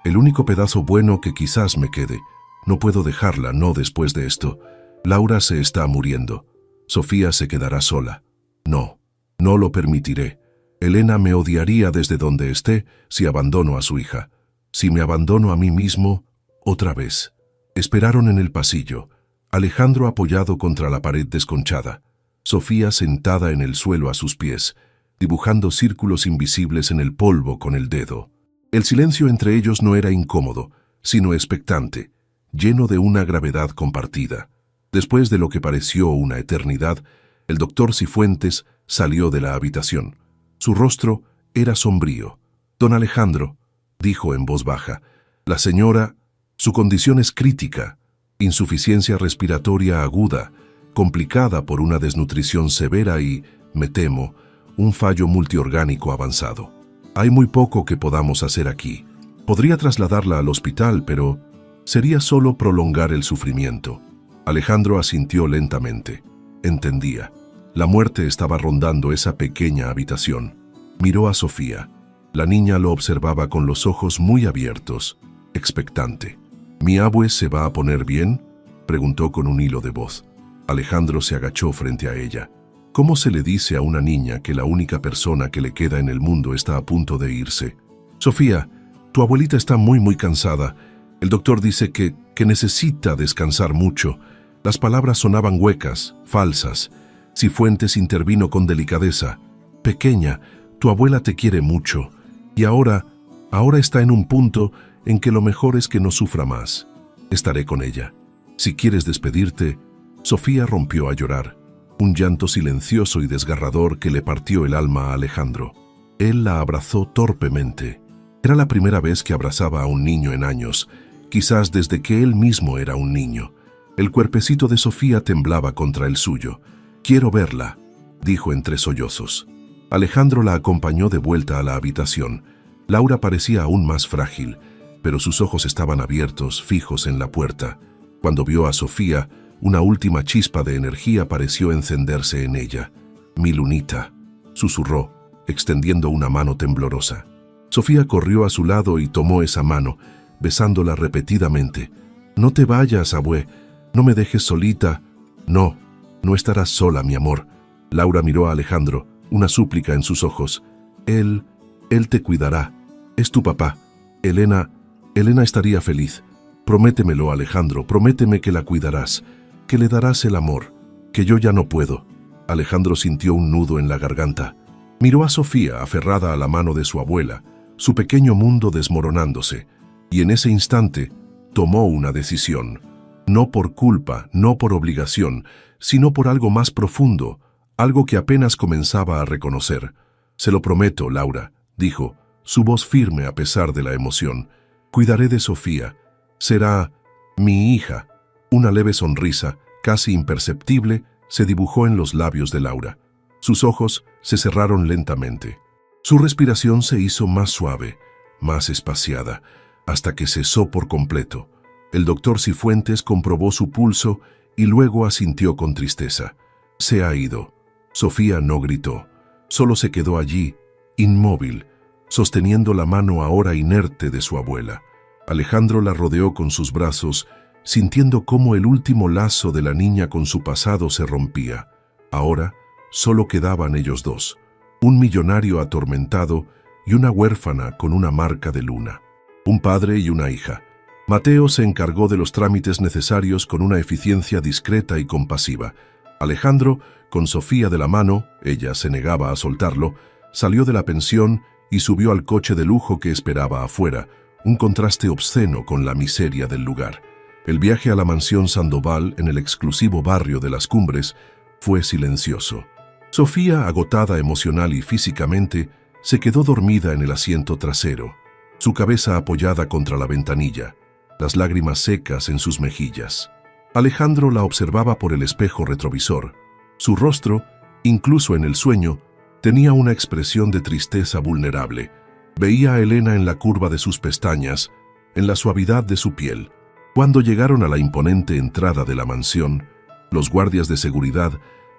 el único pedazo bueno que quizás me quede. No puedo dejarla, no después de esto. Laura se está muriendo. Sofía se quedará sola. No, no lo permitiré. Elena me odiaría desde donde esté si abandono a su hija. Si me abandono a mí mismo, otra vez. Esperaron en el pasillo, Alejandro apoyado contra la pared desconchada, Sofía sentada en el suelo a sus pies, dibujando círculos invisibles en el polvo con el dedo. El silencio entre ellos no era incómodo, sino expectante, lleno de una gravedad compartida. Después de lo que pareció una eternidad, el doctor Cifuentes salió de la habitación. Su rostro era sombrío. «Don Alejandro», dijo en voz baja, «la señora, su condición es crítica, insuficiencia respiratoria aguda, complicada por una desnutrición severa y, me temo, un fallo multiorgánico avanzado. Hay muy poco que podamos hacer aquí. Podría trasladarla al hospital, pero sería solo prolongar el sufrimiento». Alejandro asintió lentamente. Entendía. La muerte estaba rondando esa pequeña habitación. Miró a Sofía. La niña lo observaba con los ojos muy abiertos, expectante. «¿Mi abue se va a poner bien?», preguntó con un hilo de voz. Alejandro se agachó frente a ella. ¿Cómo se le dice a una niña que la única persona que le queda en el mundo está a punto de irse? «Sofía, tu abuelita está muy cansada. El doctor dice que necesita descansar mucho». Las palabras sonaban huecas, falsas. Cifuentes intervino con delicadeza. «Pequeña, tu abuela te quiere mucho. Y ahora está en un punto en que lo mejor es que no sufra más. Estaré con ella. Si quieres despedirte». Sofía rompió a llorar, un llanto silencioso y desgarrador que le partió el alma a Alejandro. Él la abrazó torpemente. Era la primera vez que abrazaba a un niño en años, quizás desde que él mismo era un niño. El cuerpecito de Sofía temblaba contra el suyo. «Quiero verla», dijo entre sollozos. Alejandro la acompañó de vuelta a la habitación. Laura parecía aún más frágil, pero sus ojos estaban abiertos, fijos en la puerta. Cuando vio a Sofía, una última chispa de energía pareció encenderse en ella. «Mi lunita», susurró, extendiendo una mano temblorosa. Sofía corrió a su lado y tomó esa mano, besándola repetidamente. «No te vayas, abue. No me dejes solita». «No, no estarás sola, mi amor». Laura miró a Alejandro, una súplica en sus ojos. Él te cuidará. Es tu papá. Elena estaría feliz. Prométemelo, Alejandro, prométeme que la cuidarás, que le darás el amor, que yo ya no puedo. Alejandro sintió un nudo en la garganta. Miró a Sofía aferrada a la mano de su abuela, su pequeño mundo desmoronándose, y en ese instante tomó una decisión. No por culpa, no por obligación, sino por algo más profundo, algo que apenas comenzaba a reconocer. «Se lo prometo, Laura», dijo, su voz firme a pesar de la emoción. «Cuidaré de Sofía. Será mi hija». Una leve sonrisa, casi imperceptible, se dibujó en los labios de Laura. Sus ojos se cerraron lentamente. Su respiración se hizo más suave, más espaciada, hasta que cesó por completo. El doctor Cifuentes comprobó su pulso y luego asintió con tristeza. «Se ha ido». Sofía no gritó, solo se quedó allí, inmóvil, sosteniendo la mano ahora inerte de su abuela. Alejandro la rodeó con sus brazos, sintiendo cómo el último lazo de la niña con su pasado se rompía. Ahora solo quedaban ellos dos, un millonario atormentado y una huérfana con una marca de luna. Un padre y una hija. Mateo se encargó de los trámites necesarios con una eficiencia discreta y compasiva. Alejandro, con Sofía de la mano, ella se negaba a soltarlo, salió de la pensión y subió al coche de lujo que esperaba afuera, un contraste obsceno con la miseria del lugar. El viaje a la mansión Sandoval, en el exclusivo barrio de Las Cumbres, fue silencioso. Sofía, agotada emocional y físicamente, se quedó dormida en el asiento trasero, su cabeza apoyada contra la ventanilla, las lágrimas secas en sus mejillas. Alejandro la observaba por el espejo retrovisor. Su rostro, incluso en el sueño, tenía una expresión de tristeza vulnerable. Veía a Elena en la curva de sus pestañas, en la suavidad de su piel. Cuando llegaron a la imponente entrada de la mansión, los guardias de seguridad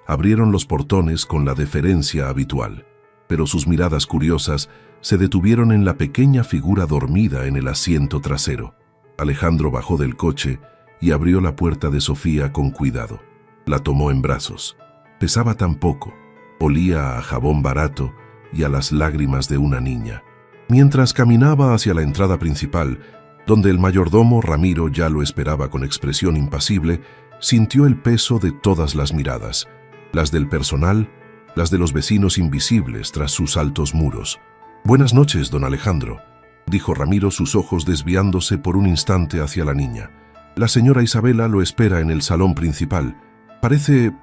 abrieron los portones con la deferencia habitual, pero sus miradas curiosas se detuvieron en la pequeña figura dormida en el asiento trasero. Alejandro bajó del coche y abrió la puerta de Sofía con cuidado. La tomó en brazos. Pesaba tan poco, olía a jabón barato y a las lágrimas de una niña. Mientras caminaba hacia la entrada principal, donde el mayordomo Ramiro ya lo esperaba con expresión impasible, sintió el peso de todas las miradas, las del personal, las de los vecinos invisibles tras sus altos muros. «Buenas noches, don Alejandro», dijo Ramiro, sus ojos desviándose por un instante hacia la niña. «La señora Isabela lo espera en el salón principal. Parece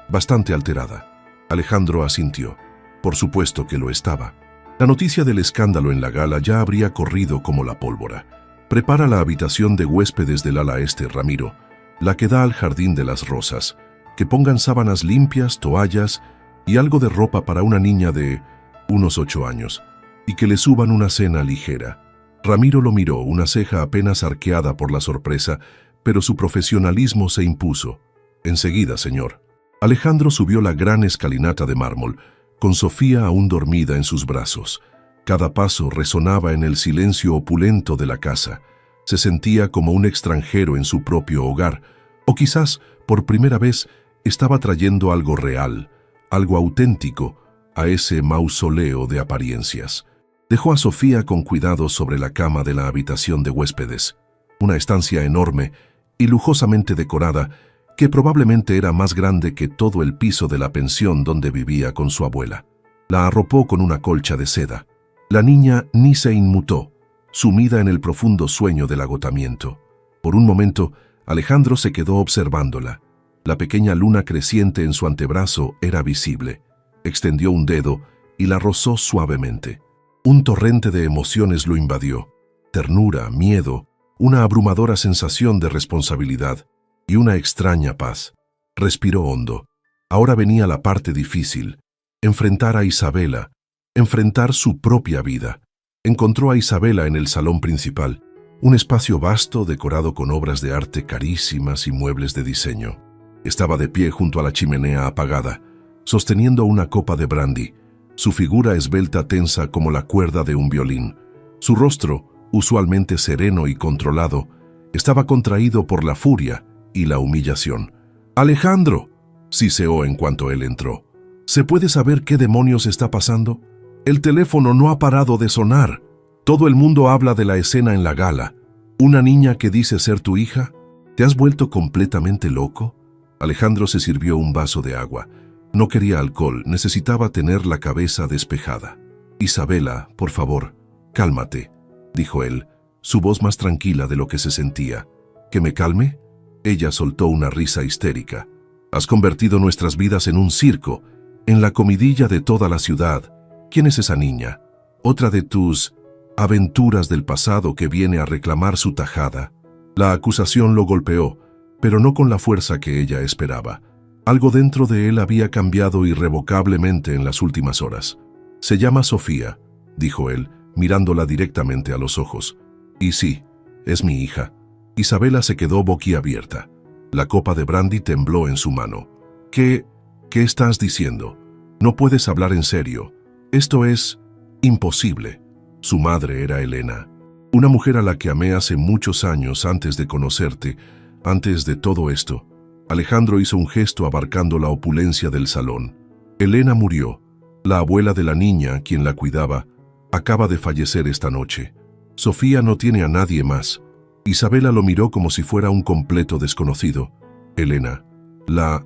bastante alterada». Alejandro asintió. Por supuesto que lo estaba. La noticia del escándalo en la gala ya habría corrido como la pólvora. «Prepara la habitación de huéspedes del ala este, Ramiro, la que da al jardín de las rosas. Que pongan sábanas limpias, toallas y algo de ropa para una niña de unos 8 años, y que le suban una cena ligera». Ramiro lo miró, una ceja apenas arqueada por la sorpresa, pero su profesionalismo se impuso. «Enseguida, señor». Alejandro subió la gran escalinata de mármol, con Sofía aún dormida en sus brazos. Cada paso resonaba en el silencio opulento de la casa. Se sentía como un extranjero en su propio hogar, o quizás, por primera vez, estaba trayendo algo real, algo auténtico, a ese mausoleo de apariencias. Dejó a Sofía con cuidado sobre la cama de la habitación de huéspedes, una estancia enorme y lujosamente decorada, que probablemente era más grande que todo el piso de la pensión donde vivía con su abuela. La arropó con una colcha de seda. La niña ni se inmutó, sumida en el profundo sueño del agotamiento. Por un momento, Alejandro se quedó observándola. La pequeña luna creciente en su antebrazo era visible. Extendió un dedo y la rozó suavemente. Un torrente de emociones lo invadió. Ternura, miedo, una abrumadora sensación de responsabilidad y una extraña paz. Respiró hondo. Ahora venía la parte difícil. Enfrentar a Isabela, enfrentar su propia vida. Encontró a Isabela en el salón principal, un espacio vasto decorado con obras de arte carísimas y muebles de diseño. Estaba de pie junto a la chimenea apagada, sosteniendo una copa de brandy, su figura esbelta tensa como la cuerda de un violín. Su rostro, usualmente sereno y controlado, estaba contraído por la furia y la humillación. «¡Alejandro!», siseó en cuanto él entró. «¿Se puede saber qué demonios está pasando? El teléfono no ha parado de sonar. Todo el mundo habla de la escena en la gala. ¿Una niña que dice ser tu hija? ¿Te has vuelto completamente loco? Alejandro se sirvió un vaso de agua. No quería alcohol, necesitaba tener la cabeza despejada. Isabela, por favor, cálmate, dijo él, su voz más tranquila de lo que se sentía. ¿Que me calme? Ella soltó una risa histérica. Has convertido nuestras vidas en un circo, en la comidilla de toda la ciudad. ¿Quién es esa niña? Otra de tus aventuras del pasado que viene a reclamar su tajada. La acusación lo golpeó, pero no con la fuerza que ella esperaba. Algo dentro de él había cambiado irrevocablemente en las últimas horas. Se llama Sofía, dijo él, mirándola directamente a los ojos. Y sí, es mi hija. Isabela se quedó boquiabierta. La copa de brandy tembló en su mano. ¿Qué estás diciendo? No puedes hablar en serio. Esto es imposible. Su madre era Elena, una mujer a la que amé hace muchos años antes de conocerte, antes de todo esto. Alejandro hizo un gesto abarcando la opulencia del salón. Elena murió. La abuela de la niña, quien la cuidaba, acaba de fallecer esta noche. Sofía no tiene a nadie más. Isabela lo miró como si fuera un completo desconocido. Elena, ¿la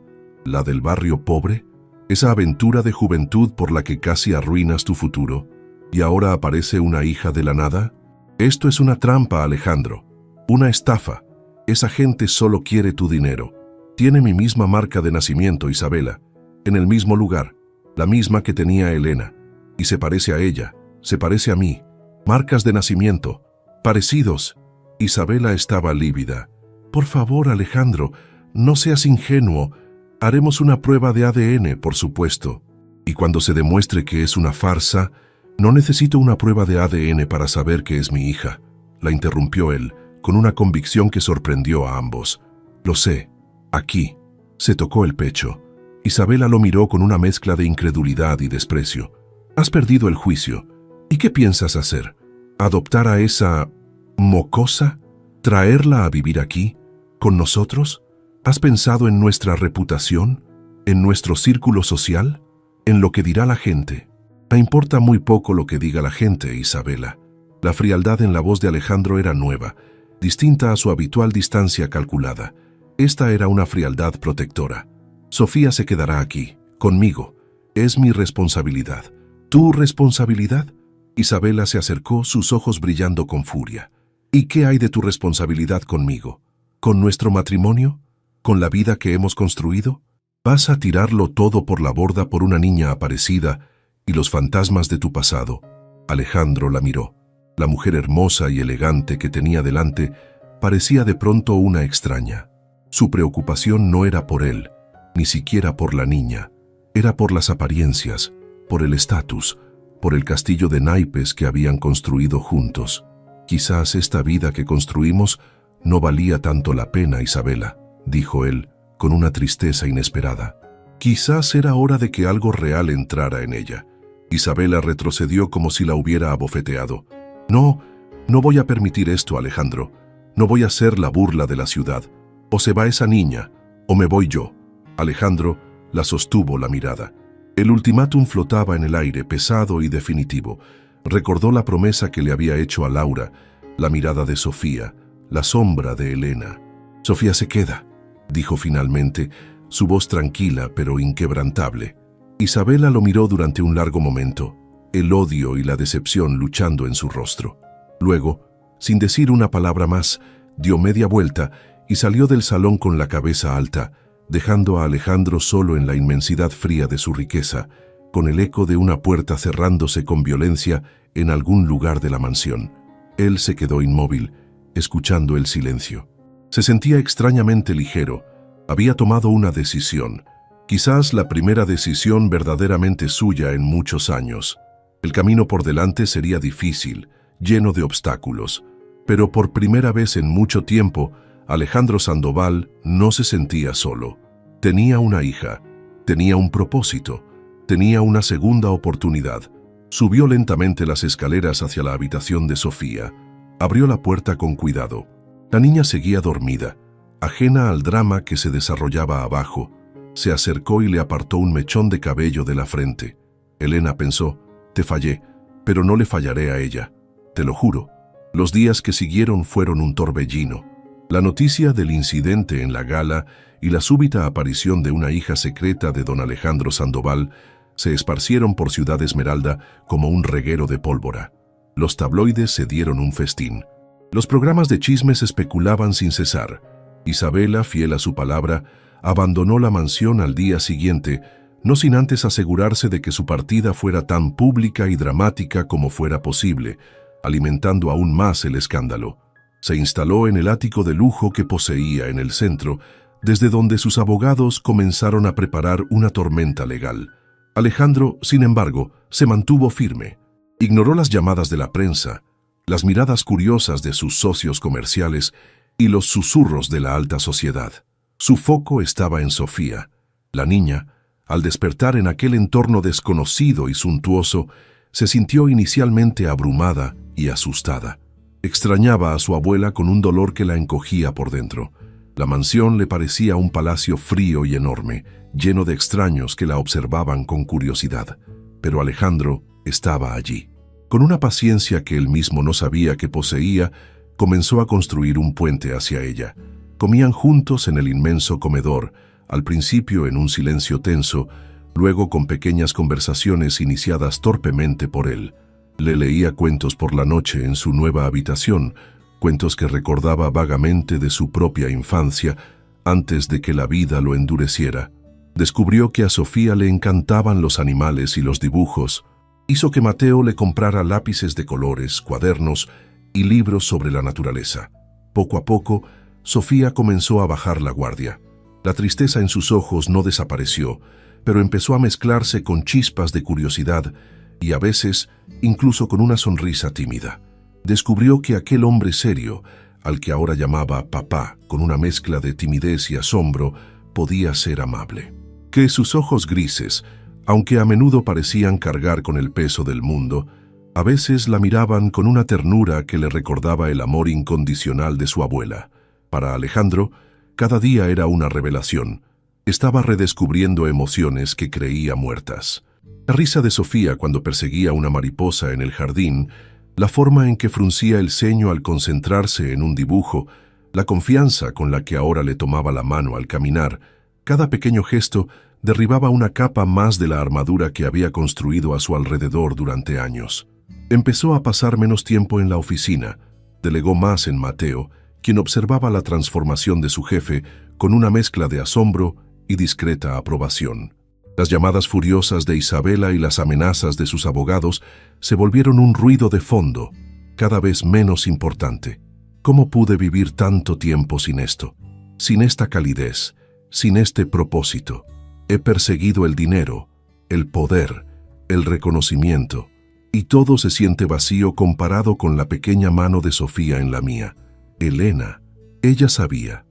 del barrio pobre? ¿Esa aventura de juventud por la que casi arruinas tu futuro? ¿Y ahora aparece una hija de la nada? Esto es una trampa, Alejandro. Una estafa. Esa gente solo quiere tu dinero. Tiene mi misma marca de nacimiento, Isabela. En el mismo lugar. La misma que tenía Elena. Y se parece a ella. Se parece a mí. Marcas de nacimiento. Parecidos. Isabela estaba lívida. Por favor, Alejandro, no seas ingenuo. Haremos una prueba de ADN, por supuesto. Y cuando se demuestre que es una farsa, no necesito una prueba de ADN para saber que es mi hija. La interrumpió él, con una convicción que sorprendió a ambos. Lo sé. Aquí. Se tocó el pecho. Isabela lo miró con una mezcla de incredulidad y desprecio. Has perdido el juicio. ¿Y qué piensas hacer? ¿Adoptar a esa mocosa? ¿Traerla a vivir aquí? ¿Con nosotros? ¿Has pensado en nuestra reputación? ¿En nuestro círculo social? ¿En lo que dirá la gente? Me importa muy poco lo que diga la gente, Isabela. La frialdad en la voz de Alejandro era nueva, distinta a su habitual distancia calculada. Esta era una frialdad protectora. Sofía se quedará aquí, conmigo. Es mi responsabilidad. ¿Tu responsabilidad? Isabela se acercó, sus ojos brillando con furia. ¿Y qué hay de tu responsabilidad conmigo? ¿Con nuestro matrimonio? ¿Con la vida que hemos construido? ¿Vas a tirarlo todo por la borda por una niña aparecida y los fantasmas de tu pasado? Alejandro la miró. La mujer hermosa y elegante que tenía delante parecía de pronto una extraña. Su preocupación no era por él, ni siquiera por la niña. Era por las apariencias, por el estatus, por el castillo de naipes que habían construido juntos. Quizás esta vida que construimos no valía tanto la pena, Isabela, dijo él, con una tristeza inesperada. Quizás era hora de que algo real entrara en ella. Isabela retrocedió como si la hubiera abofeteado. No voy a permitir esto, Alejandro. No voy a ser la burla de la ciudad. O se va esa niña, o me voy yo. Alejandro la sostuvo la mirada. El ultimátum flotaba en el aire, pesado y definitivo. Recordó la promesa que le había hecho a Laura, la mirada de Sofía, la sombra de Elena. Sofía se queda, dijo finalmente, su voz tranquila pero inquebrantable. Isabela lo miró durante un largo momento, el odio y la decepción luchando en su rostro. Luego, sin decir una palabra más, dio media vuelta y salió del salón con la cabeza alta, dejando a Alejandro solo en la inmensidad fría de su riqueza, con el eco de una puerta cerrándose con violencia en algún lugar de la mansión. Él se quedó inmóvil, escuchando el silencio. Se sentía extrañamente ligero. Había tomado una decisión, quizás la primera decisión verdaderamente suya en muchos años. El camino por delante sería difícil, lleno de obstáculos, pero por primera vez en mucho tiempo, Alejandro Sandoval no se sentía solo. Tenía una hija, tenía un propósito, tenía una segunda oportunidad. Subió lentamente las escaleras hacia la habitación de Sofía. Abrió la puerta con cuidado. La niña seguía dormida, ajena al drama que se desarrollaba abajo. Se acercó y le apartó un mechón de cabello de la frente. Elena pensó, te fallé, pero no le fallaré a ella. Te lo juro. Los días que siguieron fueron un torbellino. La noticia del incidente en la gala y la súbita aparición de una hija secreta de don Alejandro Sandoval se esparcieron por Ciudad Esmeralda como un reguero de pólvora. Los tabloides se dieron un festín. Los programas de chismes especulaban sin cesar. Isabela, fiel a su palabra, abandonó la mansión al día siguiente, no sin antes asegurarse de que su partida fuera tan pública y dramática como fuera posible, alimentando aún más el escándalo. Se instaló en el ático de lujo que poseía en el centro, desde donde sus abogados comenzaron a preparar una tormenta legal. Alejandro, sin embargo, se mantuvo firme. Ignoró las llamadas de la prensa, las miradas curiosas de sus socios comerciales y los susurros de la alta sociedad. Su foco estaba en Sofía. La niña, al despertar en aquel entorno desconocido y suntuoso, se sintió inicialmente abrumada y asustada. Extrañaba a su abuela con un dolor que la encogía por dentro. La mansión le parecía un palacio frío y enorme, lleno de extraños que la observaban con curiosidad. Pero Alejandro estaba allí. Con una paciencia que él mismo no sabía que poseía, comenzó a construir un puente hacia ella. Comían juntos en el inmenso comedor, al principio en un silencio tenso, luego con pequeñas conversaciones iniciadas torpemente por él. Le leía cuentos por la noche en su nueva habitación, cuentos que recordaba vagamente de su propia infancia, antes de que la vida lo endureciera. Descubrió que a Sofía le encantaban los animales y los dibujos. Hizo que Mateo le comprara lápices de colores, cuadernos y libros sobre la naturaleza. Poco a poco, Sofía comenzó a bajar la guardia. La tristeza en sus ojos no desapareció, pero empezó a mezclarse con chispas de curiosidad y a veces incluso con una sonrisa tímida. Descubrió que aquel hombre serio, al que ahora llamaba papá, con una mezcla de timidez y asombro, podía ser amable. Que sus ojos grises, aunque a menudo parecían cargar con el peso del mundo, a veces la miraban con una ternura que le recordaba el amor incondicional de su abuela. Para Alejandro, cada día era una revelación. Estaba redescubriendo emociones que creía muertas. La risa de Sofía cuando perseguía una mariposa en el jardín, la forma en que fruncía el ceño al concentrarse en un dibujo, la confianza con la que ahora le tomaba la mano al caminar, cada pequeño gesto derribaba una capa más de la armadura que había construido a su alrededor durante años. Empezó a pasar menos tiempo en la oficina, delegó más en Mateo, quien observaba la transformación de su jefe con una mezcla de asombro y discreta aprobación. Las llamadas furiosas de Isabela y las amenazas de sus abogados se volvieron un ruido de fondo, cada vez menos importante. ¿Cómo pude vivir tanto tiempo sin esto? Sin esta calidez, sin este propósito. He perseguido el dinero, el poder, el reconocimiento, y todo se siente vacío comparado con la pequeña mano de Sofía en la mía. Elena, ella sabía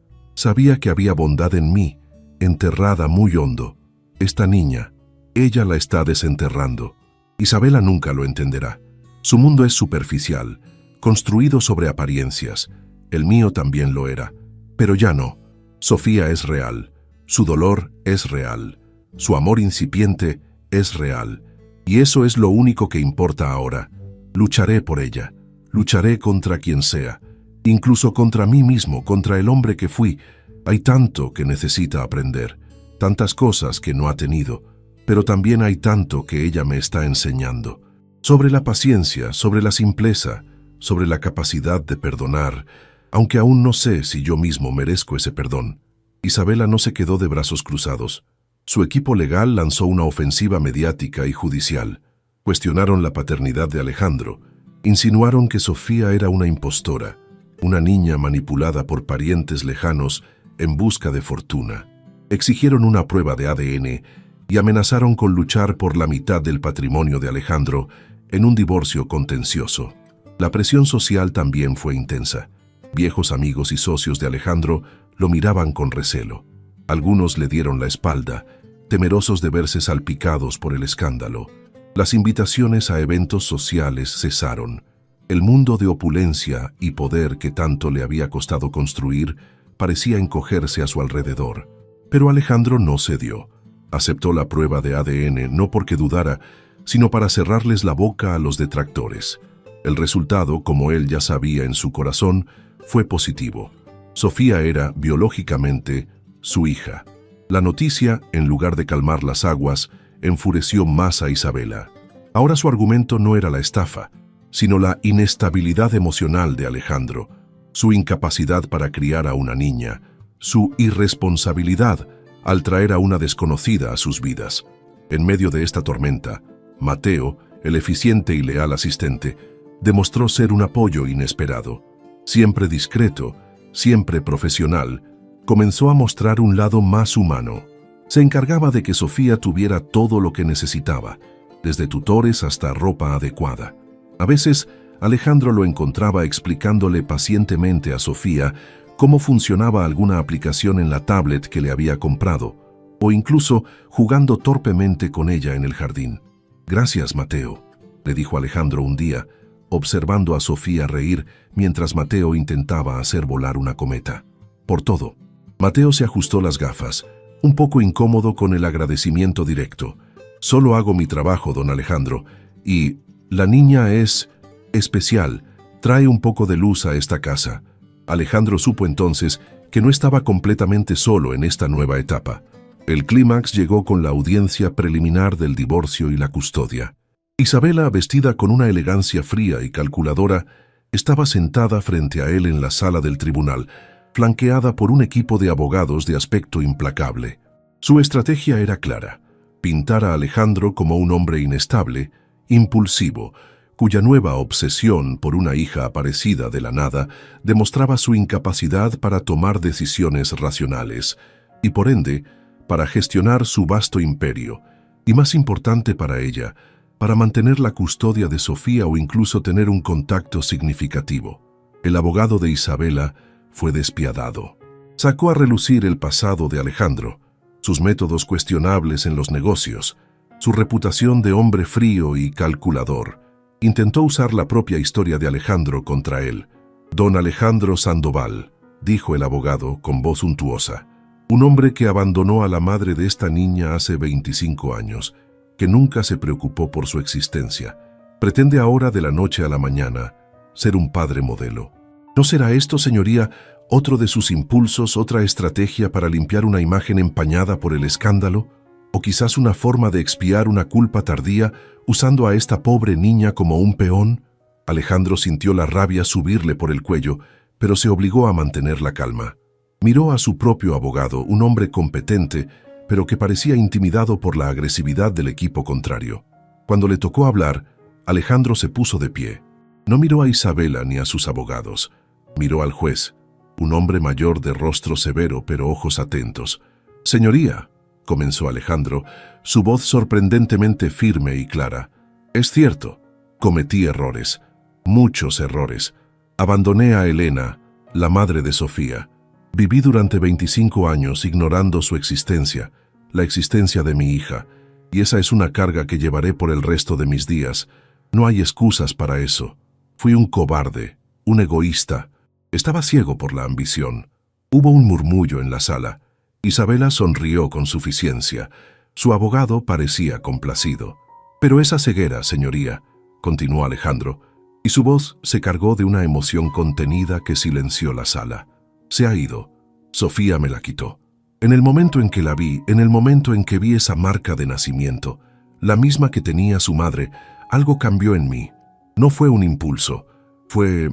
que había bondad en mí, enterrada muy hondo. Esta niña, ella la está desenterrando. Isabela nunca lo entenderá. Su mundo es superficial, construido sobre apariencias. El mío también lo era, pero ya no. Sofía es real, su dolor es real, su amor incipiente es real, y eso es lo único que importa ahora. Lucharé por ella, lucharé contra quien sea, incluso contra mí mismo, contra el hombre que fui. Hay tanto que necesita aprender, tantas cosas que no ha tenido, pero también hay tanto que ella me está enseñando. Sobre la paciencia, sobre la simpleza, sobre la capacidad de perdonar, aunque aún no sé si yo mismo merezco ese perdón. Isabela no se quedó de brazos cruzados. Su equipo legal lanzó una ofensiva mediática y judicial. Cuestionaron la paternidad de Alejandro. Insinuaron que Sofía era una impostora, una niña manipulada por parientes lejanos en busca de fortuna. Exigieron una prueba de ADN y amenazaron con luchar por la mitad del patrimonio de Alejandro en un divorcio contencioso. La presión social también fue intensa. Viejos amigos y socios de Alejandro lo miraban con recelo. Algunos le dieron la espalda, temerosos de verse salpicados por el escándalo. Las invitaciones a eventos sociales cesaron. El mundo de opulencia y poder que tanto le había costado construir parecía encogerse a su alrededor. Pero Alejandro no cedió. Aceptó la prueba de ADN no porque dudara, sino para cerrarles la boca a los detractores. El resultado, como él ya sabía en su corazón, fue positivo. Sofía era, biológicamente, su hija. La noticia, en lugar de calmar las aguas, enfureció más a Isabela. Ahora su argumento no era la estafa, sino la inestabilidad emocional de Alejandro, su incapacidad para criar a una niña, su irresponsabilidad al traer a una desconocida a sus vidas. En medio de esta tormenta, Mateo, el eficiente y leal asistente, demostró ser un apoyo inesperado. Siempre discreto, siempre profesional, comenzó a mostrar un lado más humano. Se encargaba de que Sofía tuviera todo lo que necesitaba, desde tutores hasta ropa adecuada. A veces, Alejandro lo encontraba explicándole pacientemente a Sofía cómo funcionaba alguna aplicación en la tablet que le había comprado, o incluso jugando torpemente con ella en el jardín. «Gracias, Mateo», le dijo Alejandro un día, observando a Sofía reír mientras Mateo intentaba hacer volar una cometa. «Por todo». Mateo se ajustó las gafas, un poco incómodo con el agradecimiento directo. «Solo hago mi trabajo, don Alejandro, y la niña es especial, trae un poco de luz a esta casa». Alejandro supo entonces que no estaba completamente solo en esta nueva etapa. El clímax llegó con la audiencia preliminar del divorcio y la custodia. Isabela, vestida con una elegancia fría y calculadora, estaba sentada frente a él en la sala del tribunal, flanqueada por un equipo de abogados de aspecto implacable. Su estrategia era clara: pintar a Alejandro como un hombre inestable, impulsivo, cuya nueva obsesión por una hija aparecida de la nada demostraba su incapacidad para tomar decisiones racionales y, por ende, para gestionar su vasto imperio, y más importante para ella, para mantener la custodia de Sofía o incluso tener un contacto significativo. El abogado de Isabela fue despiadado. Sacó a relucir el pasado de Alejandro, sus métodos cuestionables en los negocios, su reputación de hombre frío y calculador. Intentó usar la propia historia de Alejandro contra él. «Don Alejandro Sandoval», dijo el abogado con voz untuosa, «un hombre que abandonó a la madre de esta niña hace 25 años, que nunca se preocupó por su existencia, pretende ahora de la noche a la mañana ser un padre modelo. ¿No será esto, señoría, otro de sus impulsos, otra estrategia para limpiar una imagen empañada por el escándalo? ¿O quizás una forma de expiar una culpa tardía usando a esta pobre niña como un peón?» Alejandro sintió la rabia subirle por el cuello, pero se obligó a mantener la calma. Miró a su propio abogado, un hombre competente, pero que parecía intimidado por la agresividad del equipo contrario. Cuando le tocó hablar, Alejandro se puso de pie. No miró a Isabela ni a sus abogados. Miró al juez, un hombre mayor de rostro severo pero ojos atentos. «Señoría», comenzó Alejandro, su voz sorprendentemente firme y clara. «Es cierto, cometí errores, muchos errores. Abandoné a Elena, la madre de Sofía. Viví durante 25 años ignorando su existencia, la existencia de mi hija, y esa es una carga que llevaré por el resto de mis días. No hay excusas para eso. Fui un cobarde, un egoísta. Estaba ciego por la ambición». Hubo un murmullo en la sala. Isabela sonrió con suficiencia. Su abogado parecía complacido. «Pero esa ceguera, señoría», continuó Alejandro, y su voz se cargó de una emoción contenida que silenció la sala. «Se ha ido. Sofía me la quitó. En el momento en que la vi, en el momento en que vi esa marca de nacimiento, la misma que tenía su madre, algo cambió en mí. No fue un impulso, fue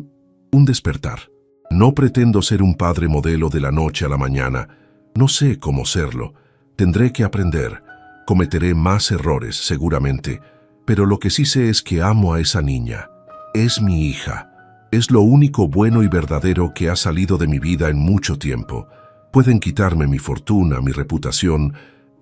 un despertar. No pretendo ser un padre modelo de la noche a la mañana. No sé cómo serlo. Tendré que aprender. Cometeré más errores, seguramente, pero lo que sí sé es que amo a esa niña. Es mi hija. Es lo único bueno y verdadero que ha salido de mi vida en mucho tiempo. Pueden quitarme mi fortuna, mi reputación.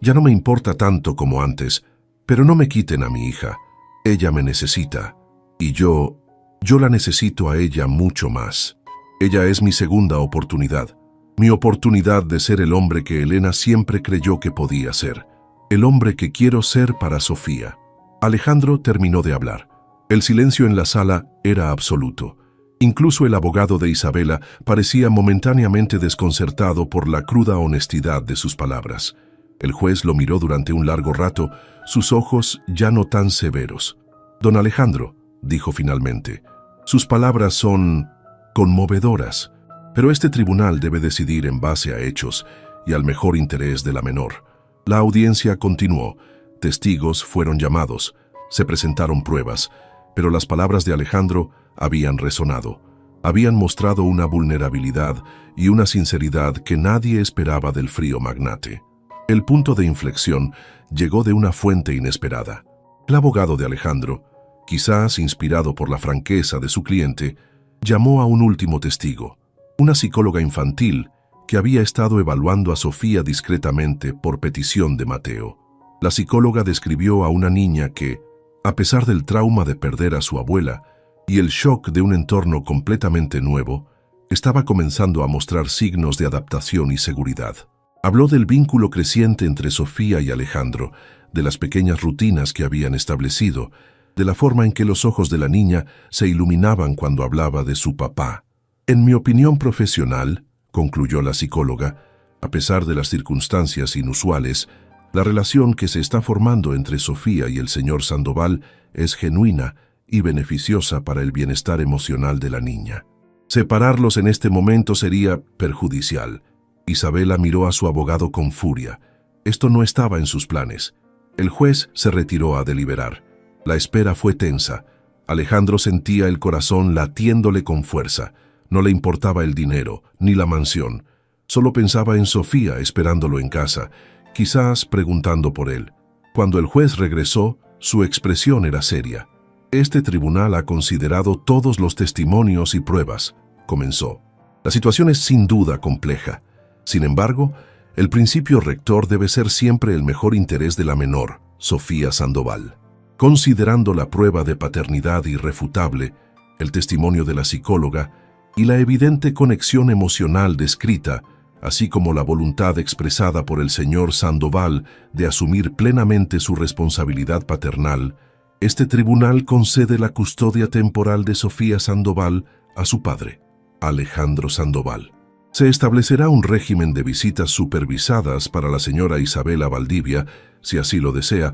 Ya no me importa tanto como antes, pero no me quiten a mi hija. Ella me necesita. Y yo la necesito a ella mucho más. Ella es mi segunda oportunidad. Mi oportunidad de ser el hombre que Elena siempre creyó que podía ser. El hombre que quiero ser para Sofía». Alejandro terminó de hablar. El silencio en la sala era absoluto. Incluso el abogado de Isabela parecía momentáneamente desconcertado por la cruda honestidad de sus palabras. El juez lo miró durante un largo rato, sus ojos ya no tan severos. «Don Alejandro», dijo finalmente, Sus palabras son conmovedoras, pero este tribunal debe decidir en base a hechos y al mejor interés de la menor. La audiencia continuó, testigos fueron llamados, se presentaron pruebas, pero las palabras de Alejandro habían resonado. Habían mostrado una vulnerabilidad y una sinceridad que nadie esperaba del frío magnate. El punto de inflexión llegó de una fuente inesperada. El abogado de Alejandro, quizás inspirado por la franqueza de su cliente, llamó a un último testigo, una psicóloga infantil que había estado evaluando a Sofía discretamente por petición de Mateo. La psicóloga describió a una niña que, a pesar del trauma de perder a su abuela y el shock de un entorno completamente nuevo, estaba comenzando a mostrar signos de adaptación y seguridad. Habló del vínculo creciente entre Sofía y Alejandro, de las pequeñas rutinas que habían establecido, de la forma en que los ojos de la niña se iluminaban cuando hablaba de su papá. En mi opinión profesional, concluyó la psicóloga, a pesar de las circunstancias inusuales, la relación que se está formando entre Sofía y el señor Sandoval es genuina y beneficiosa para el bienestar emocional de la niña. Separarlos en este momento sería perjudicial. Isabela miró a su abogado con furia. Esto no estaba en sus planes. El juez se retiró a deliberar. La espera fue tensa. Alejandro sentía el corazón latiéndole con fuerza. No le importaba el dinero, ni la mansión. Solo pensaba en Sofía esperándolo en casa, quizás preguntando por él. Cuando el juez regresó, su expresión era seria. Este tribunal ha considerado todos los testimonios y pruebas, comenzó. La situación es sin duda compleja. Sin embargo, el principio rector debe ser siempre el mejor interés de la menor, Sofía Sandoval. Considerando la prueba de paternidad irrefutable, el testimonio de la psicóloga y la evidente conexión emocional descrita, así como la voluntad expresada por el señor Sandoval de asumir plenamente su responsabilidad paternal, este tribunal concede la custodia temporal de Sofía Sandoval a su padre, Alejandro Sandoval. Se establecerá un régimen de visitas supervisadas para la señora Isabela Valdivia, si así lo desea,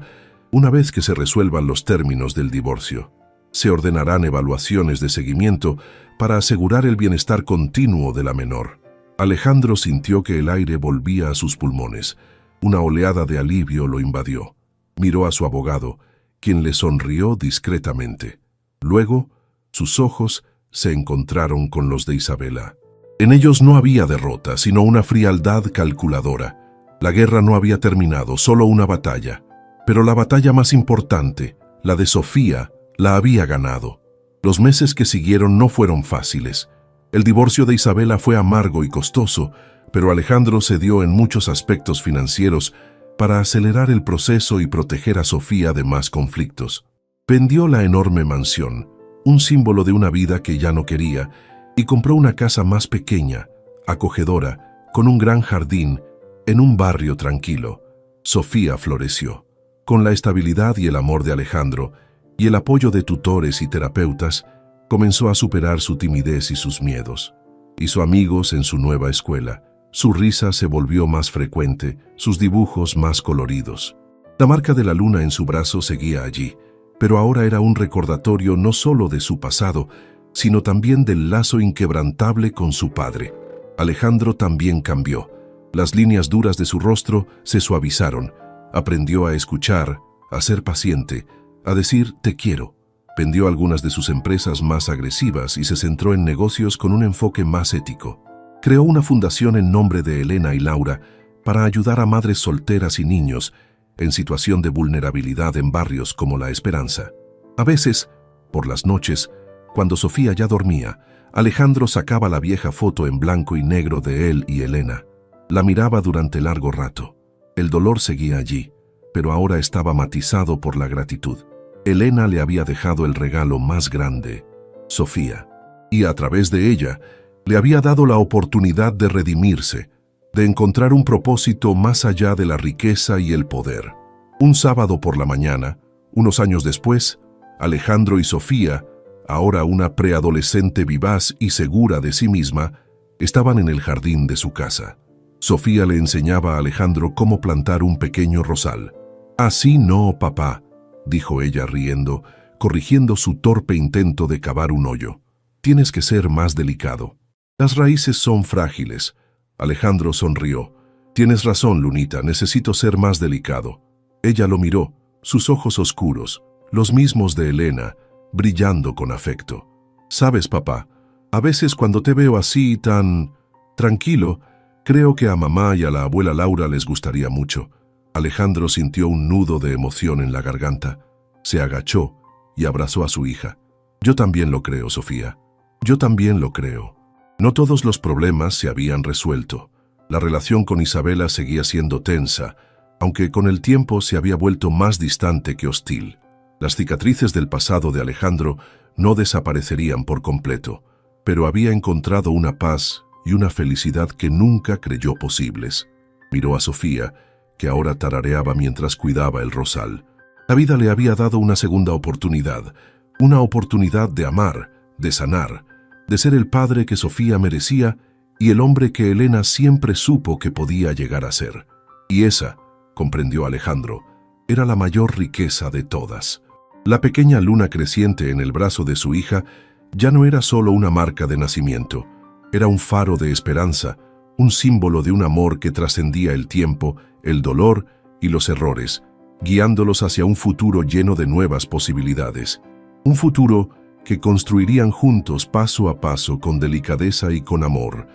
una vez que se resuelvan los términos del divorcio. Se ordenarán evaluaciones de seguimiento para asegurar el bienestar continuo de la menor. Alejandro sintió que el aire volvía a sus pulmones. Una oleada de alivio lo invadió. Miró a su abogado, quien le sonrió discretamente. Luego, sus ojos se encontraron con los de Isabela. En ellos no había derrota, sino una frialdad calculadora. La guerra no había terminado, solo una batalla. Pero la batalla más importante, la de Sofía, la había ganado. Los meses que siguieron no fueron fáciles. El divorcio de Isabela fue amargo y costoso, pero Alejandro cedió en muchos aspectos financieros para acelerar el proceso y proteger a Sofía de más conflictos. Vendió la enorme mansión, un símbolo de una vida que ya no quería, y compró una casa más pequeña, acogedora, con un gran jardín, en un barrio tranquilo. Sofía floreció. Con la estabilidad y el amor de Alejandro, y el apoyo de tutores y terapeutas, comenzó a superar su timidez y sus miedos. Hizo amigos en su nueva escuela. Su risa se volvió más frecuente, sus dibujos más coloridos. La marca de la luna en su brazo seguía allí, pero ahora era un recordatorio no solo de su pasado, sino también del lazo inquebrantable con su padre. Alejandro también cambió. Las líneas duras de su rostro se suavizaron. Aprendió a escuchar, a ser paciente, a decir «te quiero». Vendió algunas de sus empresas más agresivas y se centró en negocios con un enfoque más ético. Creó una fundación en nombre de Elena y Laura para ayudar a madres solteras y niños en situación de vulnerabilidad en barrios como La Esperanza. A veces, por las noches, cuando Sofía ya dormía, Alejandro sacaba la vieja foto en blanco y negro de él y Elena. La miraba durante largo rato. El dolor seguía allí, pero ahora estaba matizado por la gratitud. Elena le había dejado el regalo más grande, Sofía, y a través de ella le había dado la oportunidad de redimirse, de encontrar un propósito más allá de la riqueza y el poder. Un sábado por la mañana, unos años después, Alejandro y Sofía, ahora una preadolescente vivaz y segura de sí misma, estaban en el jardín de su casa. Sofía le enseñaba a Alejandro cómo plantar un pequeño rosal. «Así no, papá», dijo ella riendo, corrigiendo su torpe intento de cavar un hoyo. Tienes que ser más delicado. Las raíces son frágiles. Alejandro sonrió. Tienes razón, Lunita, necesito ser más delicado. Ella lo miró, sus ojos oscuros, los mismos de Elena, brillando con afecto. Sabes, papá, a veces cuando te veo así tan tranquilo, creo que a mamá y a la abuela Laura les gustaría mucho. Alejandro sintió un nudo de emoción en la garganta. Se agachó y abrazó a su hija. Yo también lo creo, Sofía. Yo también lo creo. No todos los problemas se habían resuelto. La relación con Isabela seguía siendo tensa, aunque con el tiempo se había vuelto más distante que hostil. Las cicatrices del pasado de Alejandro no desaparecerían por completo, pero había encontrado una paz y una felicidad que nunca creyó posibles. Miró a Sofía, que ahora tarareaba mientras cuidaba el rosal. La vida le había dado una segunda oportunidad, una oportunidad de amar, de sanar, de ser el padre que Sofía merecía y el hombre que Elena siempre supo que podía llegar a ser. Y esa, comprendió Alejandro, era la mayor riqueza de todas. La pequeña luna creciente en el brazo de su hija ya no era solo una marca de nacimiento, era un faro de esperanza, un símbolo de un amor que trascendía el tiempo, el dolor y los errores, guiándolos hacia un futuro lleno de nuevas posibilidades. Un futuro que construirían juntos paso a paso con delicadeza y con amor,